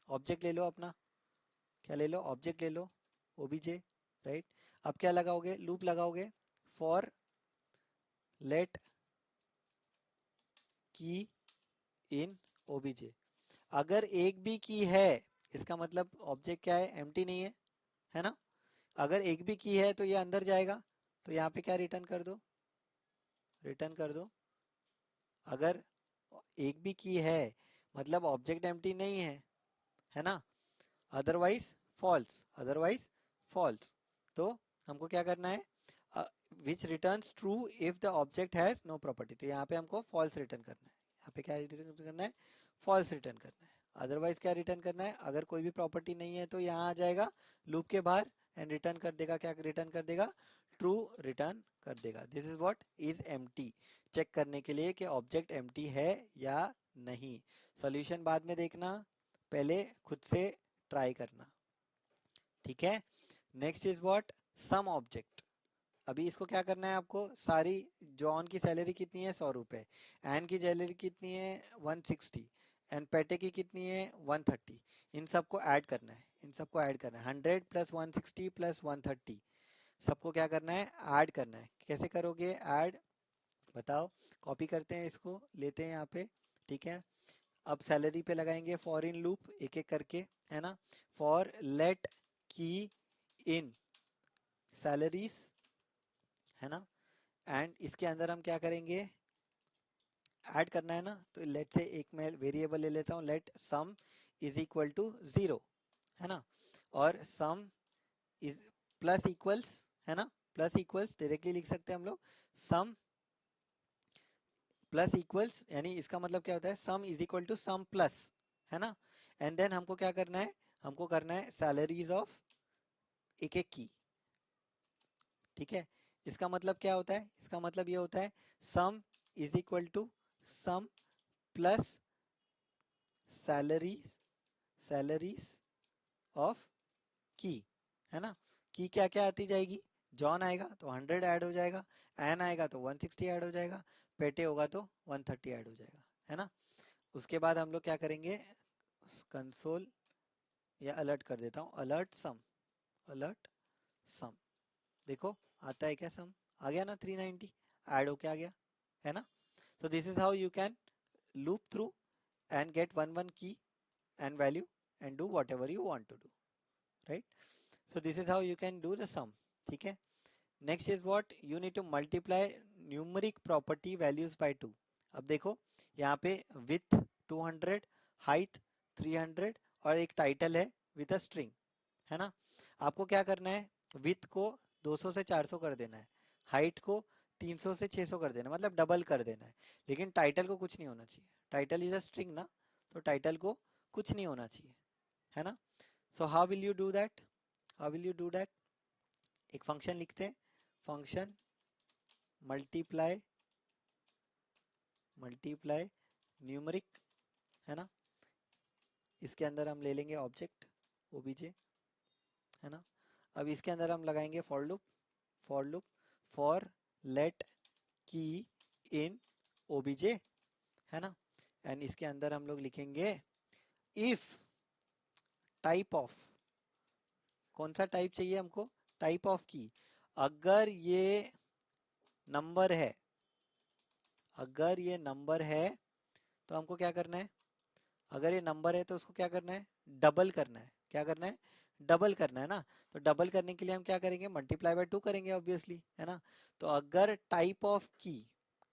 ऑब्जेक्ट ले लो अपना, क्या ले लो ऑब्जेक्ट ले लो ओबीजे, राइट? अब क्या लगाओगे लूप लगाओगे for let key in OBJ. अगर एक भी की है इसका मतलब ऑब्जेक्ट क्या है एम्प्टी नहीं है ना। अगर एक भी की है तो ये अंदर जाएगा, तो यहाँ पे क्या रिटर्न कर दो, रिटर्न कर दो अगर एक भी की है मतलब ऑब्जेक्ट एम्प्टी नहीं है ना, अदरवाइज फॉल्स, अदरवाइज फॉल्स। तो हमको क्या करना है which returns true if the object has no property, तो यहाँ पे हमको फॉल्स रिटर्न करना है। यहाँ पे क्या रिटर्न करना है फॉल्स रिटर्न करना है। अदरवाइज क्या रिटर्न करना है अगर कोई भी प्रॉपर्टी नहीं है तो यहाँ आ जाएगा लूप के बाहर एंड रिटर्न कर देगा, क्या रिटर्न कर देगा ट्रू रिटर्न कर देगा। This is what is empty, check करने के लिए कि ऑब्जेक्ट एम्प्टी है या नहीं। सॉल्यूशन बाद में देखना, पहले खुद से ट्राई करना, ठीक है। Next is what sum object. अभी इसको क्या करना है आपको सारी, जॉन की सैलरी कितनी है 100 रुपए, एन की सैलरी कितनी है 160 एंड पेटे की कितनी है 130, इन सबको ऐड करना है, इन सबको ऐड करना है 100 प्लस 160 प्लस 130, सबको क्या करना है ऐड करना है। कैसे करोगे ऐड बताओ, कॉपी करते हैं इसको, लेते हैं यहाँ पे, ठीक है। अब सैलरी पे लगाएंगे फॉर इन लूप एक एक करके, है ना। For let key in salaries, है ना, एंड इसके अंदर हम क्या करेंगे ऐड करना है ना। तो लेट से एक मैं वेरिएबल ले लेता हूँ let sum is equal to 0, है ना, और सम इज प्लस इक्वल्स, है ना, प्लस इक्वल्स डायरेक्टली लिख सकते हैं हम लोग, सम प्लस इक्वल्स यानी इसका मतलब क्या होता है sum is equal to sum plus, है ना। एंड देन हमको क्या करना है हमको करना है सैलरीज ऑफ एक एक की, ठीक है। इसका मतलब क्या होता है, इसका मतलब ये होता है sum is equal to sum plus salary, salaries of key, है ना। की क्या क्या आती जाएगी, जॉन आएगा तो 100 ऐड हो जाएगा, एन आएगा तो 160 ऐड हो जाएगा, पेटे होगा तो 130 ऐड हो जाएगा, है ना। उसके बाद हम लोग क्या करेंगे, कंसोल या अलर्ट कर देता हूँ, अलर्ट सम, अलर्ट सम, देखो आता है क्या सम, आ गया ना 390 ऐड होके आ गया, है ना। so this is how you can loop through and get one key and value and do whatever you want to do, right. so this is how you can do the sum, ठीक है। next is what you need to multiply numeric property values by 2। अब देखो यहाँ पे width 200, height 300 और एक title है with a string, है ना। आपको क्या करना है, width को 200 से 400 कर देना है, हाइट को 300 से 600 कर देना है, मतलब डबल कर देना है, लेकिन टाइटल को कुछ नहीं होना चाहिए, टाइटल इज अ स्ट्रिंग ना, तो टाइटल को कुछ नहीं होना चाहिए, है ना। So how will you do that, how will you do that, एक फंक्शन लिखते हैं, फंक्शन मल्टीप्लाई, मल्टीप्लाई न्यूमरिक, है ना। इसके अंदर हम ले लेंगे ऑब्जेक्ट ओबीजे, है ना। अब इसके अंदर हम लगाएंगे for loop, for loop for let key in OBJ, है ना। एंड इसके अंदर हम लोग लिखेंगे इफ टाइप ऑफ, कौन सा टाइप चाहिए हमको, टाइप ऑफ की, अगर ये नंबर है, अगर ये नंबर है तो हमको क्या करना है, अगर ये नंबर है तो उसको क्या करना है, डबल करना है, क्या करना है, डबल करना है ना। तो डबल करने के लिए हम क्या करेंगे, मल्टीप्लाई बाय 2 करेंगे ऑब्वियसली, है ना। तो अगर टाइप ऑफ की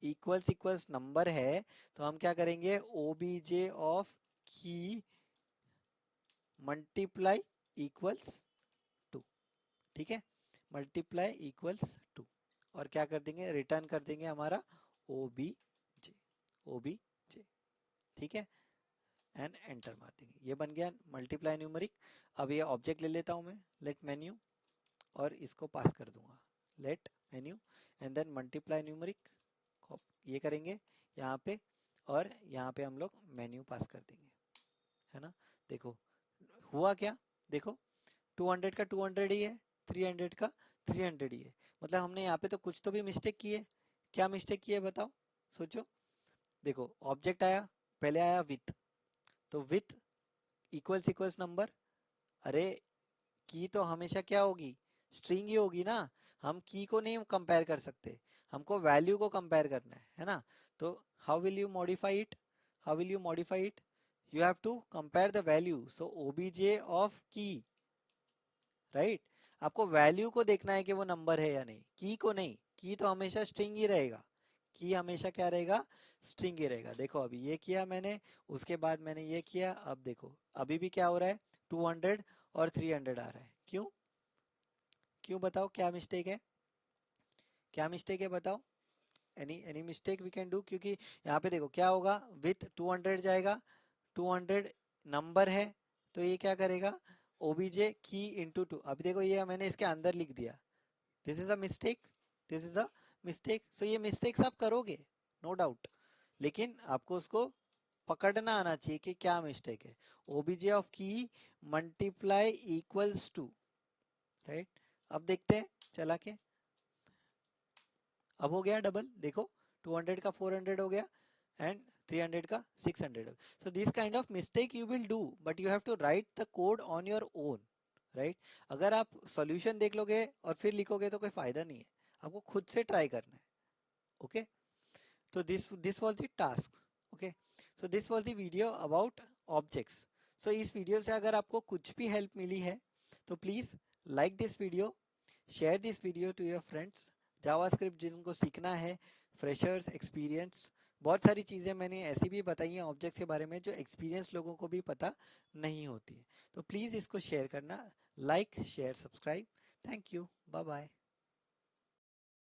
इक्वल्स इक्वल्स नंबर है तो हम क्या करेंगे, ओबीजे ऑफ की मल्टीप्लाई इक्वल्स 2, ठीक है, मल्टीप्लाई इक्वल्स 2 और क्या कर देंगे, रिटर्न कर देंगे हमारा ओबीजे, ओबीजे, ठीक है, एंड एंटर मार देंगे, ये बन गया मल्टीप्लाई न्यूमरिक। अब ये ऑब्जेक्ट ले लेता हूं मैं, लेट मेन्यू, और इसको पास कर दूंगा let menu and then multiply numeric, ये करेंगे यहाँ पे, और यहाँ पे हम लोग मेन्यू पास कर देंगे, है ना। देखो हुआ क्या, देखो 200 का 200 ही है, 300 का 300 ही है, मतलब हमने यहाँ पे तो कुछ तो भी मिस्टेक की है, क्या मिस्टेक की है बताओ, सोचो। देखो ऑब्जेक्ट आया, पहले आया विथ, तो विथ इक्वल्स इक्वल्स नंबर, अरे की तो हमेशा क्या होगी, स्ट्रिंग ही होगी ना, हम की को नहीं कंपेयर कर सकते, हमको वैल्यू को कंपेयर करना है ना। तो how will you modify it, how will you modify it, you have to compare the value, so obj of key, right. आपको वैल्यू को देखना है कि वो नंबर है या नहीं, की को नहीं, की तो हमेशा स्ट्रिंग ही रहेगा, की हमेशा क्या रहेगा, स्ट्रिंग ही रहेगा। देखो अभी ये किया मैंने, उसके बाद मैंने ये किया, अब देखो अभी भी क्या हो रहा है, 200 और 300 आ रहा है, क्यों, क्यों बताओ क्या मिस्टेक है, क्या मिस्टेक है बताओ, any mistake we can do, क्योंकि यहाँ पे देखो क्या होगा, विथ 200 जाएगा, 200 नंबर है तो ये क्या करेगा, ओबीजे की इंटू 2, अभी देखो ये मैंने इसके अंदर लिख दिया, this is a mistake, this is a mistake. So ये मिस्टेक्स आप करोगे नो डाउट, लेकिन आपको उसको पकड़ना आना चाहिए कि क्या मिस्टेक है, ओबीजे ऑफ की मल्टीप्लाई इक्वल्स टू, राइट। अब देखते हैं चला के, अब हो गया डबल, देखो 200 का 400 हो गया एंड 300 का 600, so this kind of mistake you will do but you have to write the code on your own, right। अगर आप सॉल्यूशन देख लोगे और फिर लिखोगे तो कोई फायदा नहीं है, आपको खुद से ट्राई करना है, ओके। तो this was the task, okay. So this was the video about objects. So इस वीडियो से अगर आपको कुछ भी हेल्प मिली है तो please like this video, share this video to your friends, JavaScript जिनको सीखना है, फ्रेशर्स, एक्सपीरियंस, बहुत सारी चीज़ें मैंने ऐसी भी बताई हैं ऑब्जेक्ट्स के बारे में जो एक्सपीरियंस लोगों को भी पता नहीं होती है, तो प्लीज़ इसको शेयर करना, like share subscribe, thank you, bye bye.